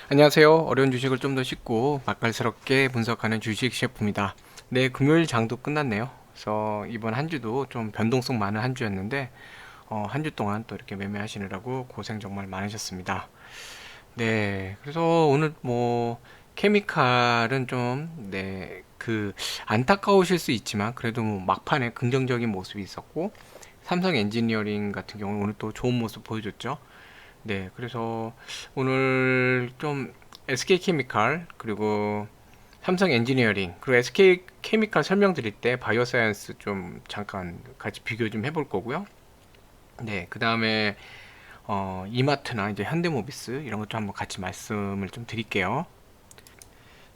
안녕하세요. 어려운 주식을 좀 더 쉽고 맛깔스럽게 분석하는 주식 셰프입니다. 네, 금요일 장도 끝났네요. 그래서 이번 한 주도 좀 변동성 많은 한 주였는데 한 주 동안 또 이렇게 매매하시느라고 고생 정말 많으셨습니다. 네, 그래서 오늘 뭐 케미칼은 좀 안타까우실 수 있지만 그래도 뭐 막판에 긍정적인 모습이 있었고 삼성 엔지니어링 같은 경우는 오늘 또 좋은 모습 보여줬죠. 네, 그래서 오늘 좀 SK케미칼 그리고 삼성 엔지니어링 그리고 SK케미칼 설명드릴 때 바이오사이언스 좀 잠깐 같이 비교 좀 해볼 거고요. 네, 그 다음에 이마트나 이제 현대모비스 이런 것도 한번 같이 말씀을 좀 드릴게요.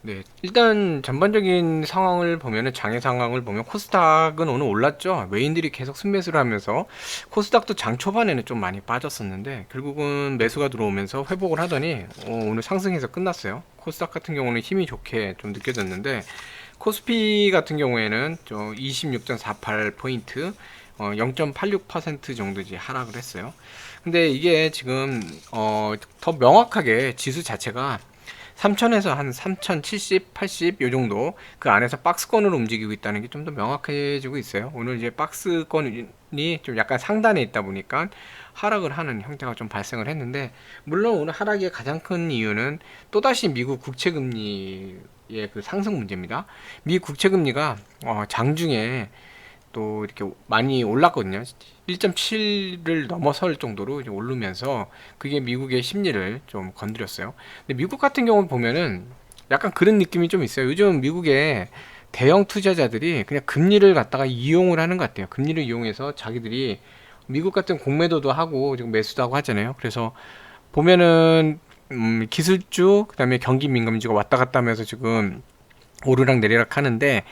네, 일단 전반적인 상황을 보면은 장의 상황을 보면 코스닥은 오늘 올랐죠. 외인들이 계속 순매수를 하면서 코스닥도 장 초반에는 좀 많이 빠졌었는데 결국은 매수가 들어오면서 회복을 하더니 오늘 상승해서 끝났어요. 코스닥 같은 경우는 힘이 좋게 좀 느껴졌는데 코스피 같은 경우에는 26.48포인트 0.86% 정도 이제 하락을 했어요. 근데 이게 지금 더 명확하게 지수 자체가 3000에서 한 3070, 80 요 정도 그 안에서 박스권으로 움직이고 있다는 게 좀 더 명확해지고 있어요. 오늘 이제 박스권이 좀 약간 상단에 있다 보니까 하락을 하는 형태가 좀 발생을 했는데 물론 오늘 하락의 가장 큰 이유는 또다시 미국 국채금리의 그 상승 문제입니다. 미 국채금리가 장중에 또 이렇게 많이 올랐거든요. 1.7을 넘어설 정도로 이제 오르면서 그게 미국의 심리를 좀 건드렸어요. 근데 미국 같은 경우 보면은 약간 그런 느낌이 좀 있어요. 요즘 미국의 대형 투자자들이 그냥 금리를 갖다가 이용을 하는 것 같아요. 금리를 이용해서 자기들이 미국 같은 공매도도 하고 지금 매수도 하고 하잖아요. 그래서 보면은 기술주 그다음에 경기 민감주가 왔다 갔다 하면서 지금 오르락 내리락 하는데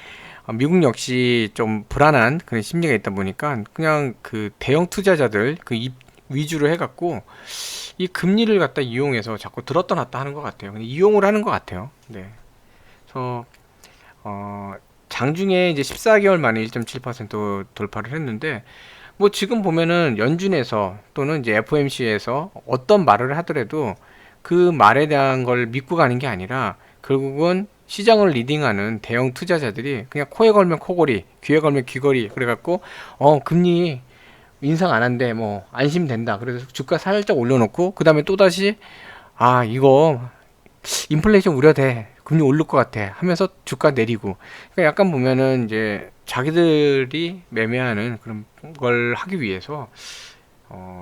미국 역시 좀 불안한 그런 심리가 있다 보니까 그냥 그 대형 투자자들 위주로 해갖고 이 금리를 갖다 이용해서 자꾸 들었다 놨다 하는 것 같아요. 이용을 하는 것 같아요. 네. 그래서 장중에 이제 14개월 만에 1.7% 돌파를 했는데 뭐 지금 보면은 연준에서 또는 이제 FOMC에서 어떤 말을 하더라도 그 말에 대한 걸 믿고 가는 게 아니라 결국은 시장을 리딩하는 대형 투자자들이 그냥 코에 걸면 코걸이, 귀에 걸면 귀걸이 그래갖고 금리 인상 안 한대 뭐 안심된다. 그래서 주가 살짝 올려놓고 그 다음에 또 다시 이거 인플레이션 우려돼. 금리 오를 것 같아. 하면서 주가 내리고. 그러니까 약간 보면은 이제 자기들이 매매하는 그런 걸 하기 위해서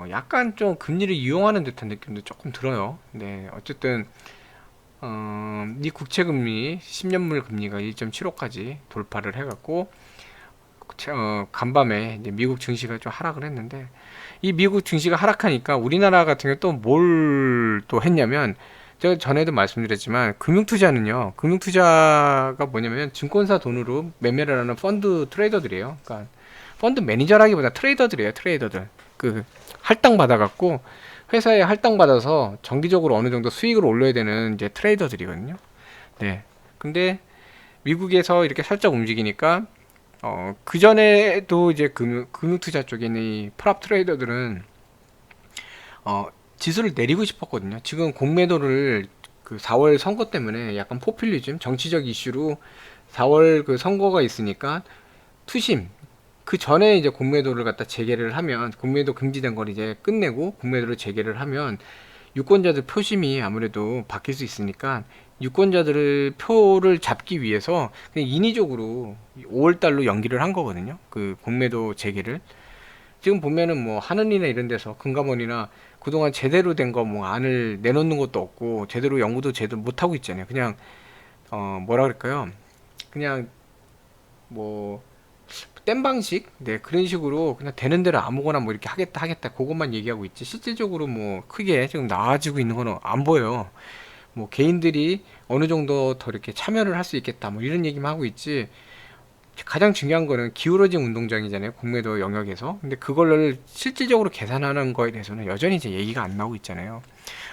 약간 좀 금리를 이용하는 듯한 느낌도 조금 들어요. 네, 어쨌든 이 국채 금리 10년물 금리가 1.75까지 돌파를 해갖고 간밤에 이제 미국 증시가 좀 하락을 했는데 이 미국 증시가 하락하니까 우리나라 같은 경우 또 뭘 또 했냐면 제가 전에도 말씀드렸지만 금융투자는요. 금융투자가 뭐냐면 증권사 돈으로 매매를 하는 펀드 트레이더들이에요. 그러니까 펀드 매니저라기보다 트레이더들이에요. 트레이더들. 그 할당 받아갖고 회사에 할당 받아서 정기적으로 어느 정도 수익을 올려야 되는 이제 트레이더들이거든요. 네. 근데 미국에서 이렇게 살짝 움직이니까 그 전에도 이제 금융투자 쪽에 있는 이 프랍 트레이더들은 지수를 내리고 싶었거든요. 지금 공매도를 그 4월 선거 때문에 약간 포퓰리즘, 정치적 이슈로 4월 그 선거가 있으니까 투심, 그 전에 이제 공매도를 갖다 재개를 하면 공매도 금지된 걸 이제 끝내고 공매도를 재개를 하면 유권자들 표심이 아무래도 바뀔 수 있으니까 유권자들을 표를 잡기 위해서 그냥 인위적으로 5월 달로 연기를 한 거거든요. 그 공매도 재개를. 지금 보면은 뭐 하느니나 이런 데서 금감원이나 그동안 제대로 된 거 뭐 안을 내놓는 것도 없고 제대로 연구도 제대로 못 하고 있잖아요. 그냥 뭐라 그럴까요? 그냥 뭐 땜 방식, 네 그런 식으로 그냥 되는 대로 아무거나 뭐 이렇게 하겠다 하겠다 그것만 얘기하고 있지 실질적으로 뭐 크게 지금 나아지고 있는 거는 안 보여요. 뭐 개인들이 어느 정도 더 이렇게 참여를 할 수 있겠다 뭐 이런 얘기만 하고 있지 가장 중요한 거는 기울어진 운동장이잖아요. 공매도 영역에서. 근데 그걸 실질적으로 계산하는 거에 대해서는 여전히 이제 얘기가 안 나오고 있잖아요.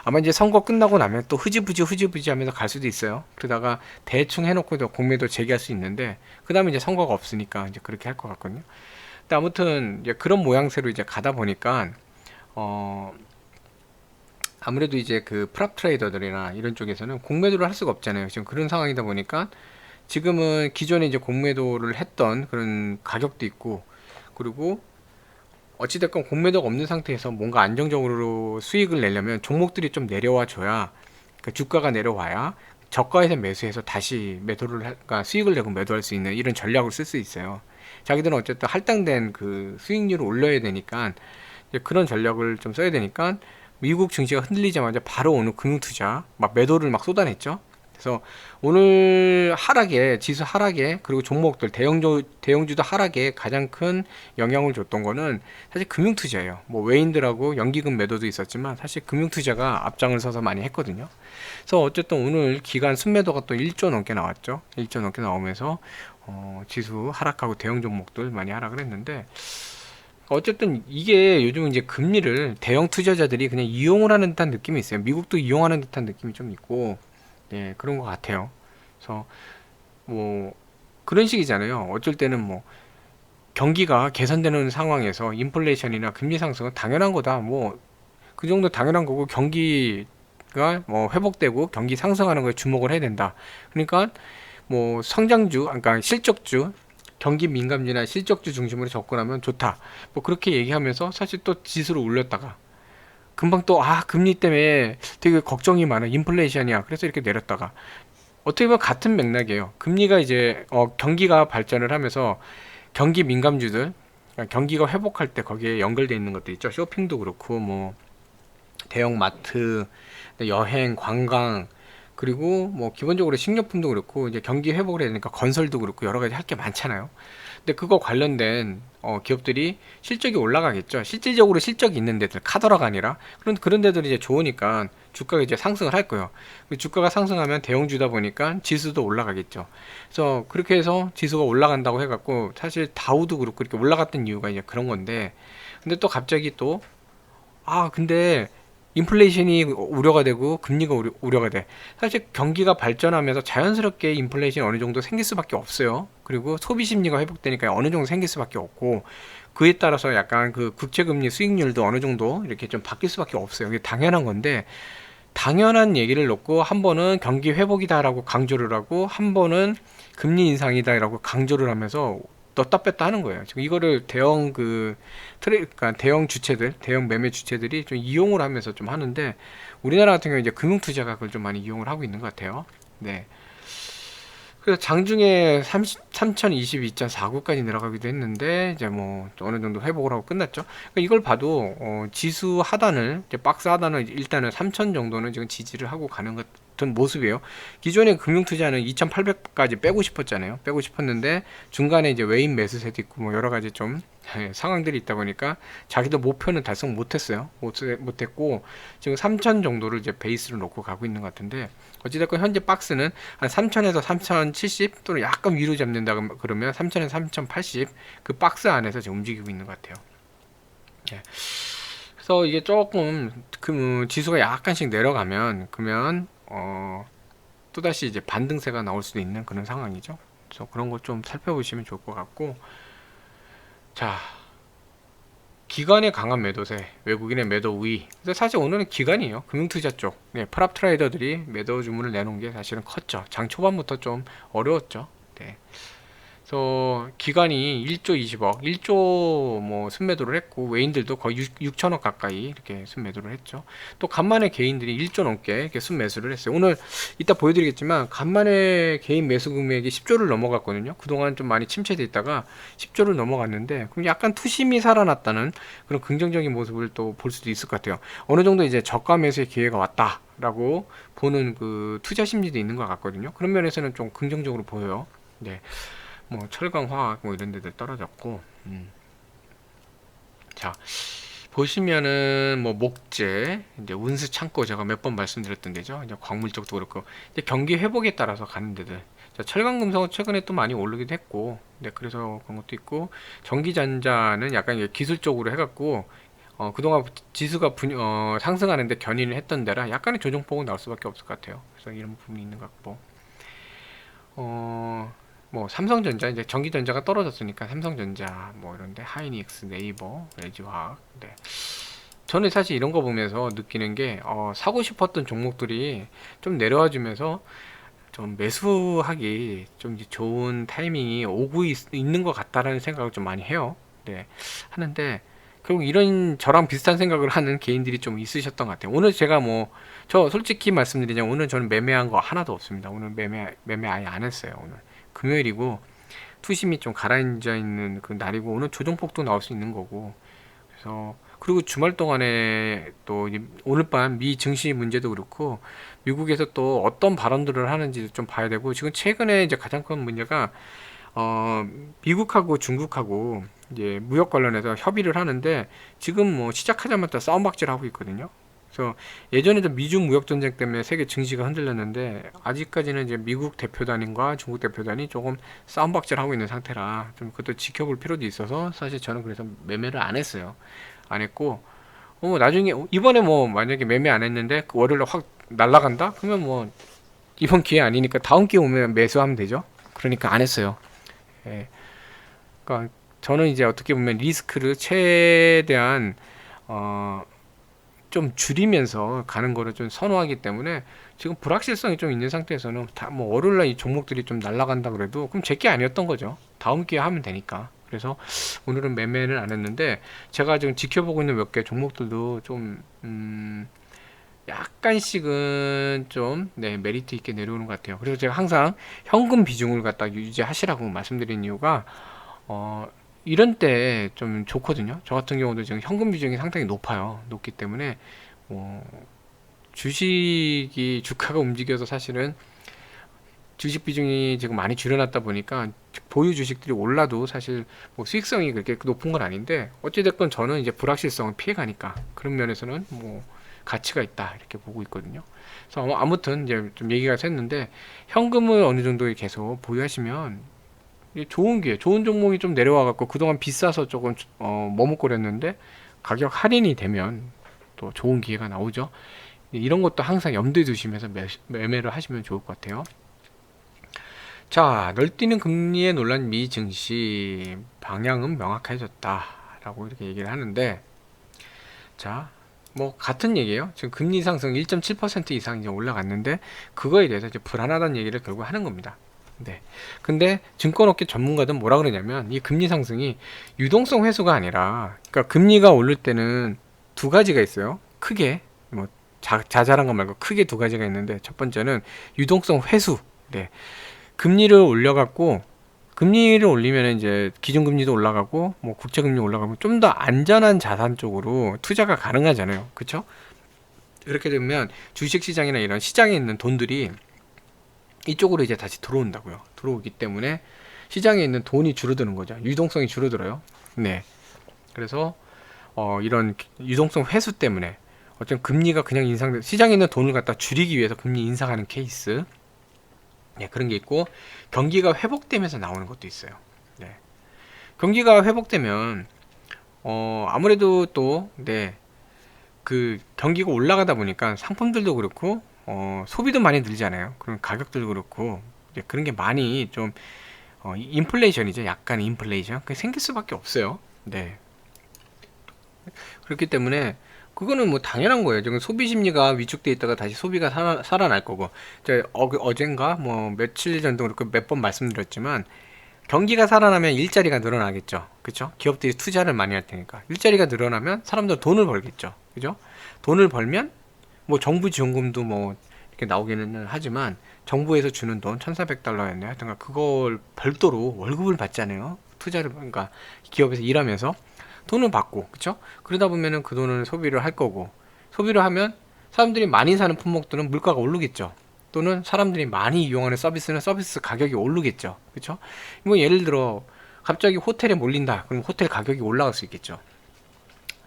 아마 이제 선거 끝나고 나면 또 흐지부지 하면서 갈 수도 있어요. 그러다가 대충 해놓고도 공매도 제기할 수 있는데, 그 다음에 이제 선거가 없으니까 이제 그렇게 할 것 같거든요. 근데 아무튼 이제 그런 모양새로 이제 가다 보니까, 어, 아무래도 이제 그 프랍 트레이더들이나 이런 쪽에서는 공매도를 할 수가 없잖아요. 지금 그런 상황이다 보니까 지금은 기존에 이제 공매도를 했던 그런 가격도 있고, 그리고 어찌됐건 공매도가 없는 상태에서 뭔가 안정적으로 수익을 내려면 종목들이 좀 내려와 줘야, 그 주가가 내려와야 저가에서 매수해서 다시 그러니까 수익을 내고 매도할 수 있는 이런 전략을 쓸 수 있어요. 자기들은 어쨌든 할당된 그 수익률을 올려야 되니까 이제 그런 전략을 좀 써야 되니까, 미국 증시가 흔들리자마자 바로 오늘 금융투자 막 매도를 막 쏟아냈죠. 그래서 오늘 하락에, 지수 하락에, 그리고 종목들 대형주도 하락에 가장 큰 영향을 줬던 거는 사실 금융투자예요. 뭐 외인들하고 연기금 매도도 있었지만 사실 금융투자가 앞장을 서서 많이 했거든요. 그래서 어쨌든 오늘 기간 순매도가 또 1조 넘게 나왔죠. 1조 넘게 나오면서 지수 하락하고 대형 종목들 많이 하락을 했는데, 어쨌든 이게 요즘 이제 금리를 대형 투자자들이 그냥 이용을 하는 듯한 느낌이 있어요. 미국도 이용하는 듯한 느낌이 좀 있고, 예, 그런 것 같아요. 그래서 뭐 그런 식이잖아요. 어쩔 때는 뭐 경기가 개선되는 상황에서 인플레이션이나 금리 상승은 당연한 거다. 뭐 그 정도 당연한 거고, 경기가 뭐 회복되고 경기 상승하는 거에 주목을 해야 된다. 그러니까 뭐 성장주, 그러니까 실적주, 경기 민감주나 실적주 중심으로 접근하면 좋다. 뭐 그렇게 얘기하면서 사실 또 지수를 올렸다가 금방 또 금리 때문에 되게 걱정이 많아, 인플레이션이야, 그래서 이렇게 내렸다가, 어떻게 보면 같은 맥락이에요. 금리가 이제 경기가 발전을 하면서 경기 민감주들, 그러니까 경기가 회복할 때 거기에 연결되어 있는 것도 있죠. 쇼핑도 그렇고 뭐 대형 마트, 여행, 관광, 그리고 뭐 기본적으로 식료품도 그렇고 이제 경기 회복을 해야 되니까 건설도 그렇고 여러 가지 할 게 많잖아요. 근데 그거 관련된 기업들이 실적이 올라가겠죠. 실질적으로 실적이 있는 데들, 카더라가 아니라 그런 데들이 이제 좋으니까 주가가 이제 상승을 할 거예요. 주가가 상승하면 대형주다 보니까 지수도 올라가겠죠. 그래서 그렇게 해서 지수가 올라간다고 해갖고 사실 다우도 그렇고 이렇게 올라갔던 이유가 이제 그런 건데, 근데 또 갑자기 또 근데 인플레이션이 우려가 되고 금리가 우려가 돼. 사실 경기가 발전하면서 자연스럽게 인플레이션이 어느 정도 생길 수밖에 없어요. 그리고 소비 심리가 회복되니까 어느 정도 생길 수밖에 없고, 그에 따라서 약간 그 국채금리 수익률도 어느 정도 이렇게 좀 바뀔 수밖에 없어요. 이게 당연한 건데, 당연한 얘기를 놓고 한 번은 경기 회복이다라고 강조를 하고, 한 번은 금리 인상이다라고 강조를 하면서 넣다 뺐다 하는 거예요. 지금 이거를 대형 그러니까 대형 주체들, 대형 매매 주체들이 좀 이용을 하면서 좀 하는데, 우리나라 같은 경우 이제 금융투자가 그걸 좀 많이 이용을 하고 있는 것 같아요. 네. 그래서 장중에 3022.49까지 내려가기도 했는데 이제 뭐 어느 정도 회복을 하고 끝났죠. 그러니까 이걸 봐도 지수 하단을, 이제 박스 하단을 일단은 3000 정도는 지금 지지를 하고 가는 것 같은 모습이에요. 기존의 금융투자는 2800까지 빼고 싶었잖아요. 빼고 싶었는데 중간에 이제 외인 매수세도 있고 뭐 여러 가지 좀 상황들이 있다 보니까 자기도 목표는 달성 못했어요. 못했고 지금 3000 정도를 이제 베이스로 놓고 가고 있는 것 같은데, 어찌됐건 현재 박스는 한 3000에서 3070 또는 약간 위로 잡는다 그러면 3000에서 3080 그 박스 안에서 지금 움직이고 있는 것 같아요. 예. 그래서 이게 조금 그 지수가 약간씩 내려가면 그러면 또다시 이제 반등세가 나올 수도 있는 그런 상황이죠. 그래서 그런 거 좀 살펴보시면 좋을 것 같고, 자, 기관의 강한 매도세, 외국인의 매도 우위. 근데 사실 오늘은 기관이에요. 금융투자 쪽. 네, 프랍 트레이더들이 매도 주문을 내놓은 게 사실은 컸죠. 장 초반부터 좀 어려웠죠. 네. 그래서 기관이 1조 20억, 1조 뭐 순매도를 했고, 외인들도 거의 6천억 가까이 이렇게 순매도를 했죠. 또 간만에 개인들이 1조 넘게 이렇게 순매수를 했어요. 오늘 이따 보여드리겠지만 간만에 개인 매수 금액이 10조를 넘어갔거든요. 그동안 좀 많이 침체돼 있다가 10조를 넘어갔는데, 그럼 약간 투심이 살아났다는 그런 긍정적인 모습을 또 볼 수도 있을 것 같아요. 어느 정도 이제 저가 매수의 기회가 왔다라고 보는 그 투자 심리도 있는 것 같거든요. 그런 면에서는 좀 긍정적으로 보여요. 네. 뭐 철강, 화학 뭐 이런 데들 떨어졌고, 자 보시면은 뭐 목재, 이제 운수 창고 제가 몇 번 말씀드렸던 데죠. 이제 광물 쪽도 그렇고, 이제 경기 회복에 따라서 가는 데들. 자, 철강 금속은 최근에 또 많이 오르기도 했고, 네, 그래서 그런 것도 있고, 전기전자는 약간 이게 기술적으로 해갖고 그동안 지수가 상승하는데 견인을 했던 데라 약간의 조정폭은 나올 수밖에 없을 것 같아요. 그래서 이런 부분이 있는 것 같고, 뭐 삼성전자, 이제 전기전자가 떨어졌으니까 삼성전자 뭐 이런데, 하이닉스, 네이버, LG화학, 네. 저는 사실 이런 거 보면서 느끼는 게 사고 싶었던 종목들이 좀 내려와 주면서 좀 매수하기 좀 이제 좋은 타이밍이 오고 있는 것 같다라는 생각을 좀 많이 해요. 네, 하는데 결국 이런 저랑 비슷한 생각을 하는 개인들이 좀 있으셨던 것 같아요. 오늘 제가 뭐 저 솔직히 말씀드리자면 오늘 저는 매매한 거 하나도 없습니다. 오늘 매매 아예 안 했어요. 오늘 금요일이고 투심이 좀 가라앉아 있는 그 날이고 오늘 조정폭도 나올 수 있는 거고 그래서 그리고 주말 동안에 또 오늘 밤 미 증시 문제도 그렇고 미국에서 또 어떤 발언들을 하는지 좀 봐야 되고 지금 최근에 이제 가장 큰 문제가 어 미국하고 중국하고 이제 무역 관련해서 협의를 하는데 지금 뭐 시작하자마자 싸움박질 하고 있거든요. 그래서 예전에도 미중 무역 전쟁 때문에 세계 증시가 흔들렸는데 아직까지는 이제 미국 대표단과 중국 대표단이 조금 싸움박질 하고 있는 상태라 좀 그것도 지켜볼 필요도 있어서 사실 저는 그래서 매매를 안 했어요. 안 했고 나중에 이번에 뭐 만약에 매매 안 했는데 그 월요일에 확 날라간다? 그러면 뭐 이번 기회 아니니까 다음 기회 오면 매수하면 되죠. 그러니까 안 했어요. 예. 그러니까 저는 이제 어떻게 보면 리스크를 최대한 어, 좀 줄이면서 가는 거를 좀 선호하기 때문에 지금 불확실성이 좀 있는 상태에서는 다 뭐 월요일날 이 종목들이 좀 날아간다 그래도 그럼 제게 아니었던 거죠. 다음 기회에 하면 되니까. 그래서 오늘은 매매는 안 했는데 제가 지금 지켜보고 있는 몇 개 종목들도 좀 약간씩은 좀 네, 메리트 있게 내려오는 것 같아요. 그래서 제가 항상 현금 비중을 갖다 유지하시라고 말씀드린 이유가 어, 이런 때 좀 좋거든요. 저 같은 경우도 지금 현금 비중이 상당히 높아요. 높기 때문에 뭐 주식이 주가가 움직여서 사실은 주식 비중이 지금 많이 줄여놨다 보니까 보유 주식들이 올라도 사실 뭐 수익성이 그렇게 높은 건 아닌데 어찌됐건 저는 이제 불확실성을 피해가니까 그런 면에서는 뭐 가치가 있다 이렇게 보고 있거든요. 그래서 아무튼 이제 좀 얘기가 샜는데 현금을 어느 정도 계속 보유하시면 이게 좋은 기회, 좋은 종목이 좀 내려와 갖고 그동안 비싸서 조금 머뭇거렸는데 가격 할인이 되면 또 좋은 기회가 나오죠. 이런 것도 항상 염두에 두시면서 매매를 하시면 좋을 것 같아요. 자, 널뛰는 금리에 놀란 미 증시 방향은 명확해졌다라고 이렇게 얘기를 하는데, 자, 뭐 같은 얘기예요. 지금 금리 상승 1.7% 이상 이제 올라갔는데 그거에 대해서 이제 불안하다는 얘기를 결국 하는 겁니다. 네. 근데 증권업계 전문가들은 뭐라 그러냐면 이 금리 상승이 유동성 회수가 아니라, 그러니까 금리가 오를 때는 두 가지가 있어요. 크게 뭐 자잘한 것 말고 크게 두 가지가 있는데 첫 번째는 유동성 회수. 네. 금리를 올려갖고 금리를 올리면 이제 기준금리도 올라가고 뭐 국채금리 올라가고 좀 더 안전한 자산 쪽으로 투자가 가능하잖아요. 그렇죠? 그렇게 되면 주식시장이나 이런 시장에 있는 돈들이 이쪽으로 이제 다시 들어온다고요. 들어오기 때문에 시장에 있는 돈이 줄어드는 거죠. 유동성이 줄어들어요. 네. 그래서 이런 유동성 회수 때문에 어떤 금리가 그냥 인상돼 시장에 있는 돈을 갖다 줄이기 위해서 금리 인상하는 케이스. 네, 그런 게 있고 경기가 회복되면서 나오는 것도 있어요. 네. 경기가 회복되면 아무래도 또 네, 그 경기가 올라가다 보니까 상품들도 그렇고 소비도 많이 늘잖아요. 그럼 가격들도 그렇고 그런 게 많이 좀 인플레이션이죠. 약간 인플레이션 그게 생길 수밖에 없어요. 네. 그렇기 때문에 그거는 뭐 당연한 거예요. 지금 소비 심리가 위축돼 있다가 다시 소비가 살아날 거고. 제가 어젠가 뭐 며칠 전도 그렇고 몇 번 말씀드렸지만 경기가 살아나면 일자리가 늘어나겠죠. 그렇죠? 기업들이 투자를 많이 할 테니까 일자리가 늘어나면 사람들 돈을 벌겠죠. 그죠? 돈을 벌면 뭐 정부 지원금도 뭐 이렇게 나오기는 하지만 정부에서 주는 돈 1,400달러였네요. 하여튼가 그걸 별도로 월급을 받잖아요. 투자를 그러니까 기업에서 일하면서 돈을 받고 그쵸? 그러다 보면은 그 돈을 소비를 할 거고 소비를 하면 사람들이 많이 사는 품목들은 물가가 오르겠죠. 또는 사람들이 많이 이용하는 서비스는 서비스 가격이 오르겠죠. 그쵸? 뭐 예를 들어 갑자기 호텔에 몰린다. 그럼 호텔 가격이 올라갈 수 있겠죠.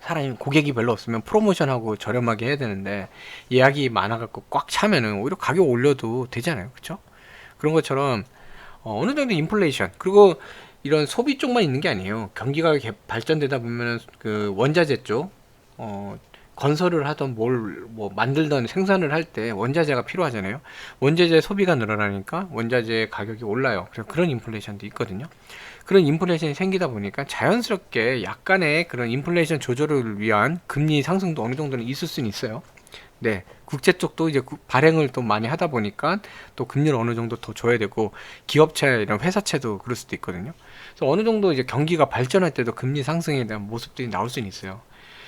사람이 고객이 별로 없으면 프로모션하고 저렴하게 해야 되는데 예약이 많아갖고 꽉 차면은 오히려 가격 올려도 되잖아요. 그쵸? 그런 것처럼 어느 정도 인플레이션 그리고 이런 소비 쪽만 있는 게 아니에요. 경기가 발전되다 보면은 그 원자재 쪽 건설을 하던 뭐 만들던 생산을 할 때 원자재가 필요하잖아요. 원자재 소비가 늘어나니까 원자재 가격이 올라요. 그래서 그런 인플레이션도 있거든요. 그런 인플레이션이 생기다 보니까 자연스럽게 약간의 그런 인플레이션 조절을 위한 금리 상승도 어느 정도는 있을 수는 있어요. 네, 국제 쪽도 이제 발행을 또 많이 하다 보니까 또 금리를 어느 정도 더 줘야 되고, 기업체 이런 회사채도 그럴 수도 있거든요. 그래서 어느 정도 이제 경기가 발전할 때도 금리 상승에 대한 모습들이 나올 수는 있어요.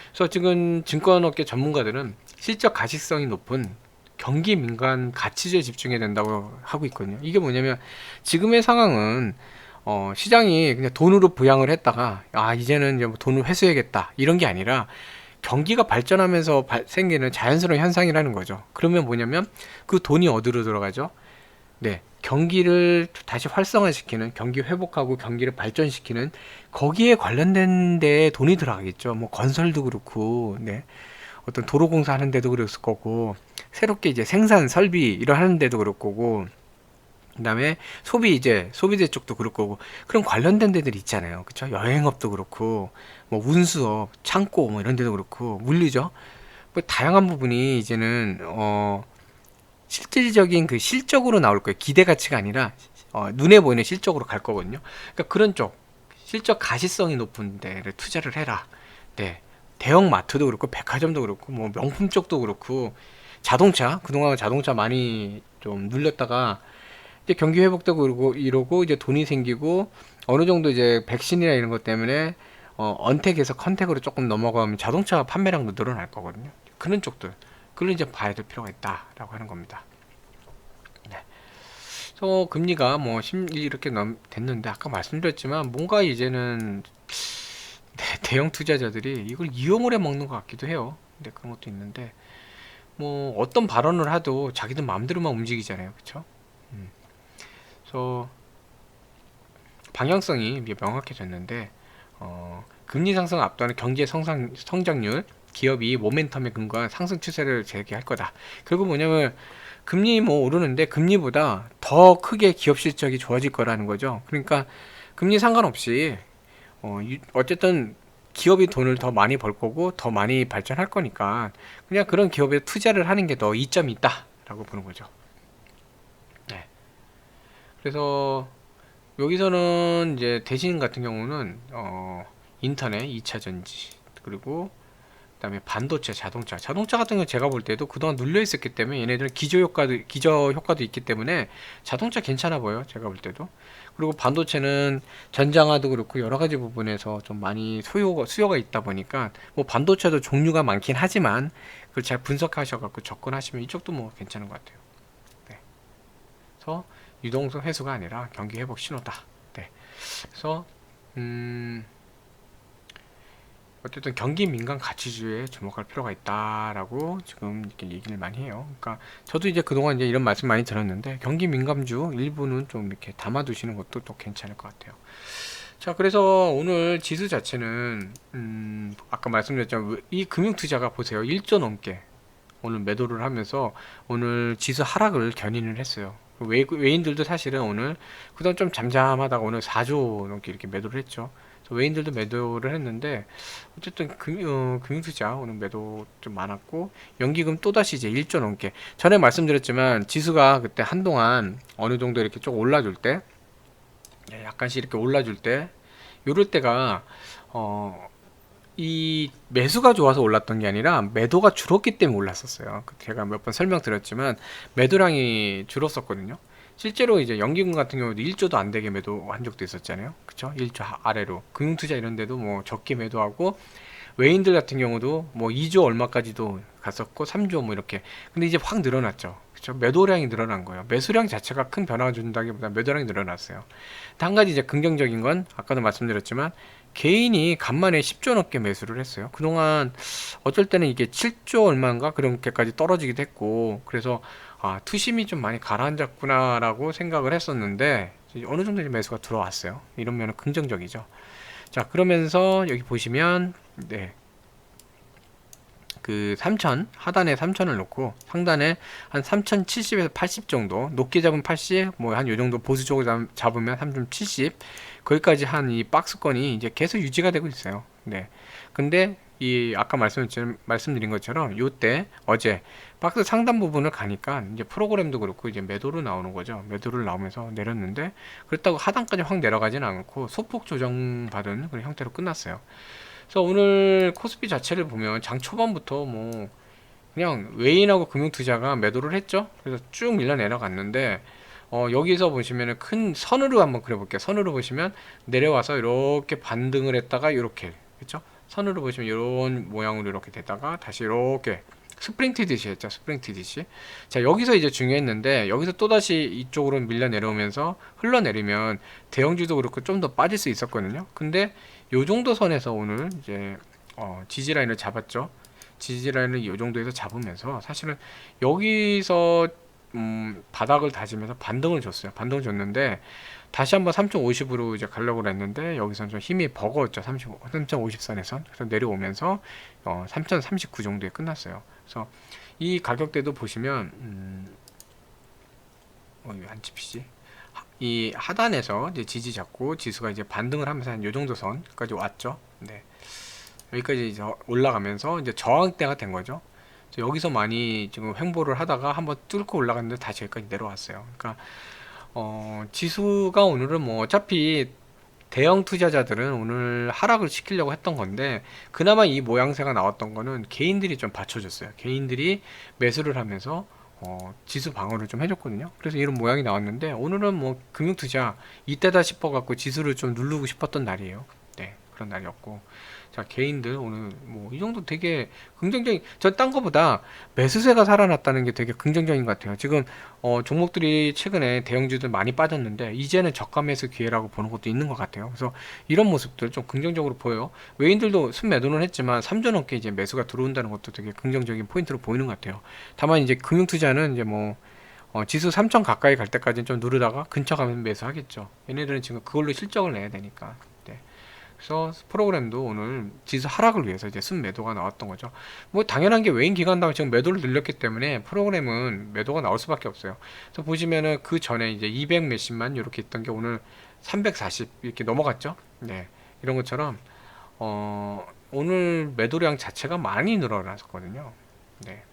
그래서 지금 증권업계 전문가들은 실적 가시성이 높은 경기 민감 가치주에 집중해야 된다고 하고 있거든요. 이게 뭐냐면 지금의 상황은 시장이 그냥 돈으로 부양을 했다가 이제는 이제 뭐 돈을 회수해야겠다 이런 게 아니라 경기가 발전하면서 생기는 자연스러운 현상이라는 거죠. 그러면 뭐냐면 그 돈이 어디로 들어가죠? 네, 경기를 다시 활성화시키는, 경기 회복하고 경기를 발전시키는 거기에 관련된 데에 돈이 들어가겠죠. 뭐 건설도 그렇고, 네, 어떤 도로공사 하는 데도 그랬을 거고, 새롭게 이제 생산 설비 이런 하는 데도 그럴 거고, 그다음에 소비재 쪽도 그럴 거고, 그런 관련된 데들이 있잖아요. 그쵸? 여행업도 그렇고, 뭐 운수업, 창고 뭐 이런 데도 그렇고, 물리죠. 뭐 다양한 부분이 이제는 실질적인 그 실적으로 나올 거예요. 기대 가치가 아니라 눈에 보이는 실적으로 갈 거거든요. 그러니까 그런 쪽 실적 가시성이 높은 데를 투자를 해라. 네, 대형 마트도 그렇고 백화점도 그렇고 뭐 명품 쪽도 그렇고, 자동차 그동안 자동차 많이 좀 눌렸다가 이제 경기 회복도 그러고 이러고 이제 돈이 생기고 어느 정도 이제 백신이나 이런 것 때문에 언택에서 컨택으로 조금 넘어가면 자동차 판매량도 늘어날 거거든요. 그런 쪽들, 그걸 이제 봐야 될 필요가 있다라고 하는 겁니다. 네. 그래서 금리가 뭐 이렇게 됐는데 아까 말씀드렸지만 뭔가 이제는 대형 투자자들이 이걸 이용을 해 먹는 것 같기도 해요. 근데 그런 것도 있는데 뭐 어떤 발언을 하도 자기들 마음대로만 움직이잖아요, 그렇죠? 그래서 방향성이 이제 명확해졌는데 금리 상승 앞도하는 경제 성장률, 기업이 모멘텀에 근거한 상승 추세를 재개할 거다. 결국 뭐냐면 금리 뭐 오르는데 금리보다 더 크게 기업 실적이 좋아질 거라는 거죠. 그러니까 금리 상관없이 어쨌든 기업이 돈을 더 많이 벌 거고 더 많이 발전할 거니까 그냥 그런 기업에 투자를 하는 게 더 이점이 있다라고 보는 거죠. 네. 그래서 여기서는 이제 대신 같은 경우는 인터넷 2차 전지, 그리고 그다음에 반도체, 자동차 같은 경우 제가 볼 때도 그동안 눌려 있었기 때문에 얘네들은 기저 효과도 있기 때문에 자동차 괜찮아 보여요, 제가 볼 때도. 그리고 반도체는 전장화도 그렇고 여러 가지 부분에서 좀 많이 수요가 있다 보니까 뭐 반도체도 종류가 많긴 하지만 그걸 잘 분석하셔 갖고 접근하시면 이쪽도 뭐 괜찮은 것 같아요. 네. 그래서 유동성 회수가 아니라 경기 회복 신호다. 네. 그래서 어쨌든 경기 민감 가치주에 주목할 필요가 있다라고 지금 이렇게 얘기를 많이 해요. 그러니까 저도 이제 그동안 이제 이런 말씀 많이 들었는데 경기 민감주 일부는 좀 이렇게 담아두시는 것도 또 괜찮을 것 같아요. 자, 그래서 오늘 지수 자체는 아까 말씀드렸지만 이 금융투자가 보세요, 1조 넘게 오늘 매도를 하면서 오늘 지수 하락을 견인을 했어요. 외인들도 사실은 오늘 그동안 좀 잠잠하다가 오늘 4조 넘게 이렇게 매도를 했죠. 외인들도 매도를 했는데 어쨌든 금융투자 오늘 매도 좀 많았고, 연기금 또다시 이제 1조 넘게, 전에 말씀드렸지만 지수가 그때 한동안 어느 정도 이렇게 좀 올라줄 때, 약간씩 이렇게 올라줄 때, 요럴 때가 이 매수가 좋아서 올랐던 게 아니라 매도가 줄었기 때문에 올랐었어요. 제가 몇 번 설명드렸지만 매도량이 줄었었거든요. 실제로 이제 연기금 같은 경우도 1조도 안 되게 매도한 적도 있었잖아요. 그쵸? 1조 아래로. 금융투자 이런 데도 뭐 적게 매도하고, 외인들 같은 경우도 뭐 2조 얼마까지도 갔었고 3조 뭐 이렇게. 근데 이제 확 늘어났죠. 그쵸? 매도량이 늘어난 거예요. 매수량 자체가 큰 변화가 준다기보다 매도량이 늘어났어요. 한 가지 이제 긍정적인 건 아까도 말씀드렸지만 개인이 간만에 10조 넘게 매수를 했어요. 그동안 어쩔 때는 이게 7조 얼마인가 그렇게까지 떨어지기도 했고, 그래서 투심이 좀 많이 가라앉았구나 라고 생각을 했었는데 어느 정도 매수가 들어왔어요. 이러면 긍정적이죠. 자, 그러면서 여기 보시면 그 3000, 하단에 3000을 놓고 상단에 한 3070에서 80 정도, 높게 잡으면 80, 뭐 한 요 정도 보수적으로 잡으면 3070, 거기까지 한 이 박스권이 이제 계속 유지가 되고 있어요. 네. 근데 이 아까 말씀드린 것처럼 요때 어제 박스 상단 부분을 가니까 이제 프로그램도 그렇고 이제 매도로 나오는 거죠. 매도를 나오면서 내렸는데 그렇다고 하단까지 확 내려가지는 않고 소폭 조정받은 그런 형태로 끝났어요. 그래서 오늘 코스피 자체를 보면 장 초반부터 뭐 그냥 외인하고 금융투자가 매도를 했죠. 그래서 쭉 밀려 내려갔는데 여기서 보시면은 큰 선으로 한번 그려볼게요. 선으로 보시면 내려와서 이렇게 반등을 했다가 이렇게, 그렇죠? 선으로 보시면 이런 모양으로 이렇게 됐다가 다시 이렇게 스프링 트듯이 했죠. 스프링 트듯이. 자, 여기서 이제 중요했는데 여기서 또다시 이쪽으로 밀려 내려오면서 흘러내리면 대형주도 그렇고 좀 더 빠질 수 있었거든요. 근데 요 정도 선에서 오늘 이제 지지 라인을 잡았죠. 지지 라인을 이 정도에서 잡으면서 사실은 여기서 바닥을 다지면서 반등을 줬어요. 반등을 줬는데 다시 한번 3.50으로 이제 가려고 했는데 여기서는 좀 힘이 버거웠죠. 3.50선에선. 그래서 내려오면서 3.39 정도에 끝났어요. 그래서 이 가격대도 보시면 안 집히지? 이 하단에서 이제 지지 잡고 지수가 이제 반등을 하면서 한 요 정도 선까지 왔죠. 네. 여기까지 이제 올라가면서 이제 저항대가 된 거죠. 여기서 많이 지금 횡보를 하다가 한번 뚫고 올라갔는데 다시 여기까지 내려왔어요. 그러니까 지수가 오늘은 뭐 어차피 대형 투자자들은 오늘 하락을 시키려고 했던 건데 그나마 이 모양새가 나왔던 거는 개인들이 좀 받쳐줬어요. 개인들이 매수를 하면서 지수 방어를 좀 해줬거든요. 그래서 이런 모양이 나왔는데 오늘은 뭐 금융투자 이때다 싶어갖고 지수를 좀 누르고 싶었던 날이에요. 네, 그런 날이었고. 자, 개인들 오늘 뭐 이 정도 되게 긍정적인, 저 딴 거보다 매수세가 살아났다는 게 되게 긍정적인 것 같아요. 지금 종목들이 최근에 대형주들 많이 빠졌는데 이제는 저가 매수 기회라고 보는 것도 있는 것 같아요. 그래서 이런 모습들 좀 긍정적으로 보여요. 외인들도 순매도는 했지만 3조 넘게 이제 매수가 들어온다는 것도 되게 긍정적인 포인트로 보이는 것 같아요. 다만 이제 금융투자는 이제 뭐 지수 3천 가까이 갈 때까지는 좀 누르다가 근처 가면 매수하겠죠. 얘네들은 지금 그걸로 실적을 내야 되니까. 네. 그래서 프로그램도 오늘 지수 하락을 위해서 이제 순매도가 나왔던 거죠. 뭐 당연한 게 외인 기관당 지금 매도를 늘렸기 때문에 프로그램은 매도가 나올 수밖에 없어요. 그래서 보시면은 그 전에 이제 200 몇십만 이렇게 있던 게 오늘 340 이렇게 넘어갔죠. 네, 이런 것처럼 오늘 매도량 자체가 많이 늘어났었거든요. 네.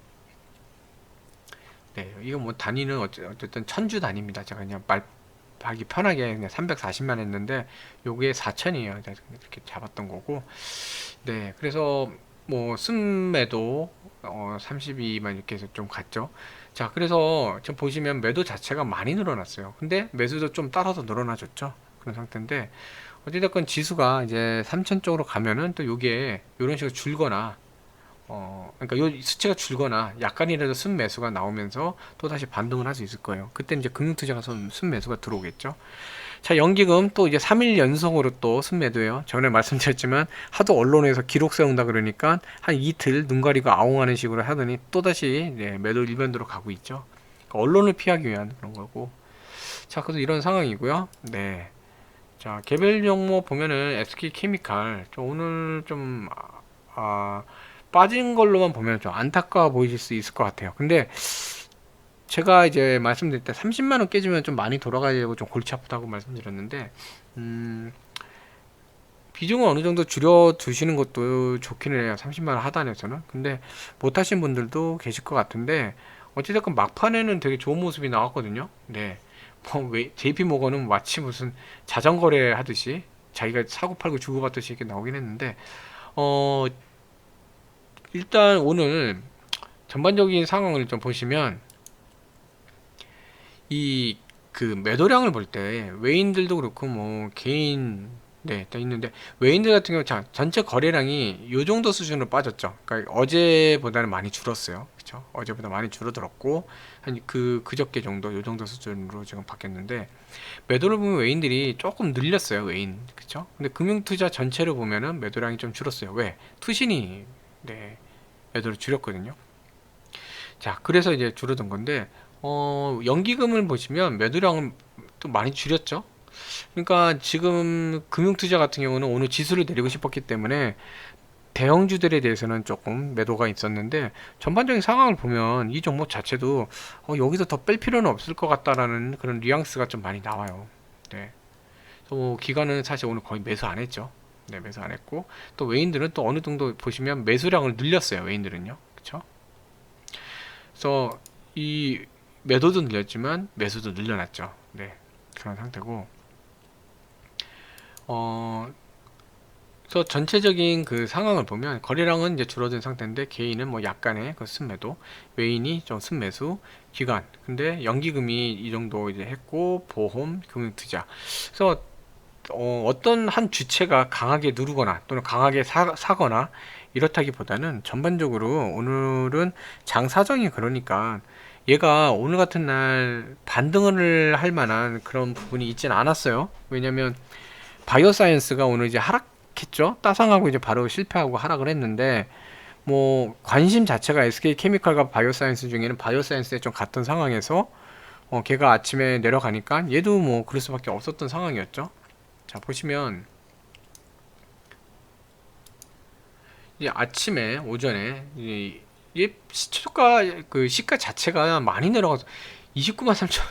네, 이거 뭐 단위는 어쨌든 천주 단위입니다. 제가 그냥 하기 편하게 그냥 340만 했는데 요게 4천이에요. 이렇게 잡았던 거고. 네, 그래서 뭐 순매도 32만 이렇게 해서 좀 갔죠. 자, 그래서 지금 보시면 매도 자체가 많이 늘어났어요. 근데 매수도 좀 따라서 늘어나줬죠. 그런 상태인데 어찌됐건 지수가 이제 3천 쪽으로 가면은 또 요게 이런 식으로 줄거나 그러니까 요 수치가 줄거나 약간이라도 순매수가 나오면서 또 다시 반등을 할 수 있을 거예요. 그때 이제 금융투자가 순매수가 들어오겠죠. 자, 연기금 또 이제 3일 연속으로 또 순매도예요. 전에 말씀드렸지만 하도 언론에서 기록 세운다 그러니까 한 이틀 눈 가리고 아웅하는 식으로 하더니 또 다시 매도 일변도로 가고 있죠. 그러니까 언론을 피하기 위한 그런 거고. 자, 그래서 이런 상황이고요. 네. 자, 개별 종목 보면은 SK케미칼 오늘 좀 빠진 걸로만 보면 좀 안타까워 보이실 수 있을 것 같아요. 근데 제가 이제 말씀드릴 때 30만원 깨지면 좀 많이 돌아가야 되고 좀 골치 아프다고 말씀드렸는데 비중을 어느 정도 줄여 두시는 것도 좋기는 해요. 30만원 하단에서는. 근데 못 하신 분들도 계실 것 같은데 어찌됐건 막판에는 되게 좋은 모습이 나왔거든요. 네. 왜 JP모건은 마치 무슨 자전거래 하듯이 자기가 사고 팔고 주고받듯이 이렇게 나오긴 했는데 일단 오늘 전반적인 상황을 좀 보시면 이 그 매도량을 볼 때 외인들도 그렇고 뭐 개인 다 있는데 외인들 같은 경우 전체 거래량이 요 정도 수준으로 빠졌죠. 그러니까 어제보다는 많이 줄었어요. 그렇죠? 어제보다 많이 줄어들었고 한 그저께 정도 요 정도 수준으로 지금 바뀌었는데 매도를 보면 외인들이 조금 늘렸어요. 외인. 그렇죠? 근데 금융투자 전체를 보면은 매도량이 좀 줄었어요. 왜? 투신이 매도를 줄였거든요. 자, 그래서 이제 줄어든 건데 연기금을 보시면 매도량은 또 많이 줄였죠. 그러니까 지금 금융투자 같은 경우는 오늘 지수를 내리고 싶었기 때문에 대형주들에 대해서는 조금 매도가 있었는데 전반적인 상황을 보면 이 종목 자체도 여기서 더 뺄 필요는 없을 것 같다라는 그런 뉘앙스가 좀 많이 나와요. 네. 기관은 사실 오늘 거의 매수 안 했죠. 네, 매수 안 했고, 또 외인들은 또 어느 정도 보시면 매수량을 늘렸어요. 외인들은요. 그쵸? 그래서 이 매도도 늘렸지만 매수도 늘려놨죠. 네, 그런 상태고, 어, 그래서 전체적인 그 상황을 보면 거래량은 이제 줄어든 상태인데 개인은 뭐 약간의 그 순매도, 외인이 좀 순매수, 기관. 근데 연기금이 이 정도 이제 했고 보험, 금융투자. 그래서 어떤 한 주체가 강하게 누르거나 또는 강하게 사거나 이렇다기보다는 전반적으로 오늘은 장 사정이 그러니까 얘가 오늘 같은 날 반등을 할 만한 그런 부분이 있진 않았어요. 왜냐면 바이오사이언스가 오늘 이제 하락했죠. 따상하고 이제 바로 실패하고 하락을 했는데 뭐 관심 자체가 SK케미칼과 바이오사이언스 중에는 바이오사이언스에 좀 같은 상황에서 걔가 아침에 내려가니까 얘도 뭐 그럴 수밖에 없었던 상황이었죠. 자, 보시면 이제 아침에 오전에 이 시초가 그 시가 자체가 많이 내려가서 29만 3천.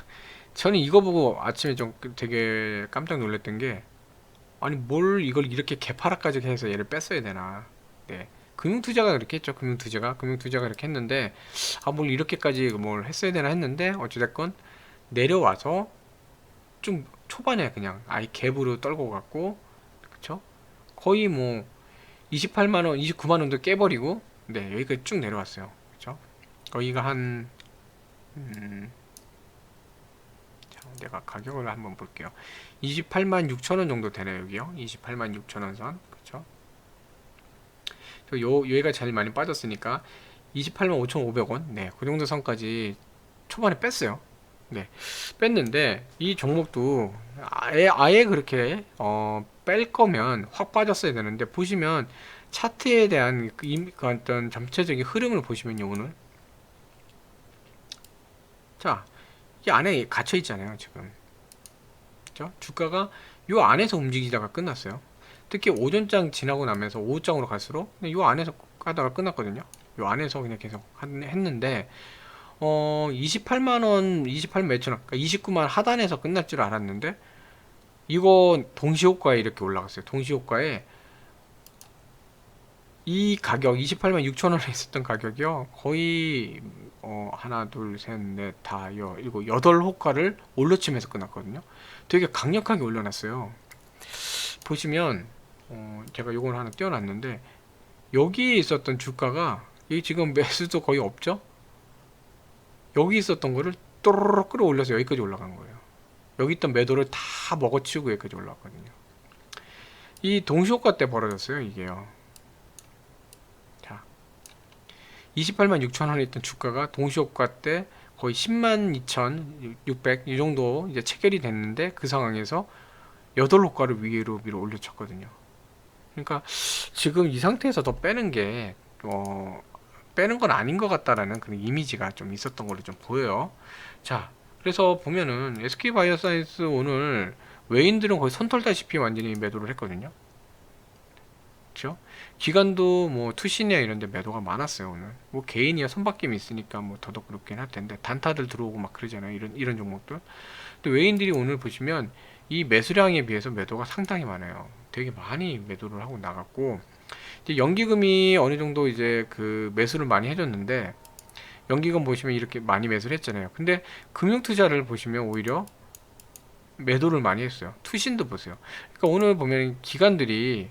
저는 이거 보고 아침에 좀 되게 깜짝 놀랐던 게, 아니 뭘 이걸 이렇게 개파락까지 해서 얘를 뺐어야 되나. 네, 금융투자가 그렇게 했죠. 금융투자가 이렇게 했는데, 아 뭘 이렇게까지 뭘 했어야 되나 했는데 어찌됐건 내려와서 좀 초반에 그냥 아예 갭으로 떨고 갔고, 그쵸? 거의 뭐 28만원 29만원도 깨버리고, 네, 여기까지 쭉 내려왔어요. 그쵸? 거기가 한 자, 내가 가격을 한번 볼게요. 28만 6천원 정도 되네요. 여기요, 28만 6천원 선. 그쵸? 여기가 제일 많이 빠졌으니까 28만 5,500원, 네, 그 정도 선까지 초반에 뺐어요. 네, 뺐는데 이 종목도 아예 그렇게 뺄 거면 확 빠졌어야 되는데, 보시면 차트에 대한 그 어떤 전체적인 흐름을 보시면요, 오늘 자, 이 안에 갇혀 있잖아요 지금. 그죠? 주가가 요 안에서 움직이다가 끝났어요. 특히 오전장 지나고 나면서 오후장으로 갈수록 요 안에서 가다가 끝났거든요. 요 안에서 그냥 계속 했는데 28만원, 28만 몇천원, 그러니까 29만 하단에서 끝날 줄 알았는데, 이거 동시호가에 이렇게 올라갔어요. 동시호가에 이 가격 28만 6천원에 있었던 가격이요, 거의 하나 둘셋넷다 일곱 여덟 호가를 올려치면서 끝났거든요. 되게 강력하게 올려놨어요. 보시면 제가 요걸 하나 띄워놨는데, 여기에 있었던 주가가 이 지금 매수도 거의 없죠. 여기 있었던 거를 또르르 끌어올려서 여기까지 올라간 거예요. 여기 있던 매도를 다 먹어치우고 여기까지 올라왔거든요. 이 동시호가 때 벌어졌어요, 이게요. 자, 28만 6천원에 있던 주가가 동시호가 때 거의 10만 2,600 이 정도 이제 체결이 됐는데, 그 상황에서 8호가를 위로 올려쳤거든요. 그러니까 지금 이 상태에서 더 빼는 게 빼는 건 아닌 것 같다라는 그런 이미지가 좀 있었던 걸로 좀 보여요. 자, 그래서 보면은 SK바이오사이언스 오늘 외인들은 거의 손 털다시피 완전히 매도를 했거든요. 그렇죠? 기관도 뭐 투신이야 이런 데 매도가 많았어요. 오늘 뭐 개인이야 손바뀜이 있으니까 뭐 더더욱 그렇긴 할 텐데, 단타들 들어오고 막 그러잖아요, 이런 종목들. 근데 외인들이 오늘 보시면 이 매수량에 비해서 매도가 상당히 많아요. 되게 많이 매도를 하고 나갔고, 이제 연기금이 어느 정도 이제 그 매수를 많이 해줬는데, 연기금 보시면 이렇게 많이 매수를 했잖아요. 근데 금융투자를 보시면 오히려 매도를 많이 했어요. 투신도 보세요. 그러니까 오늘 보면 기관들이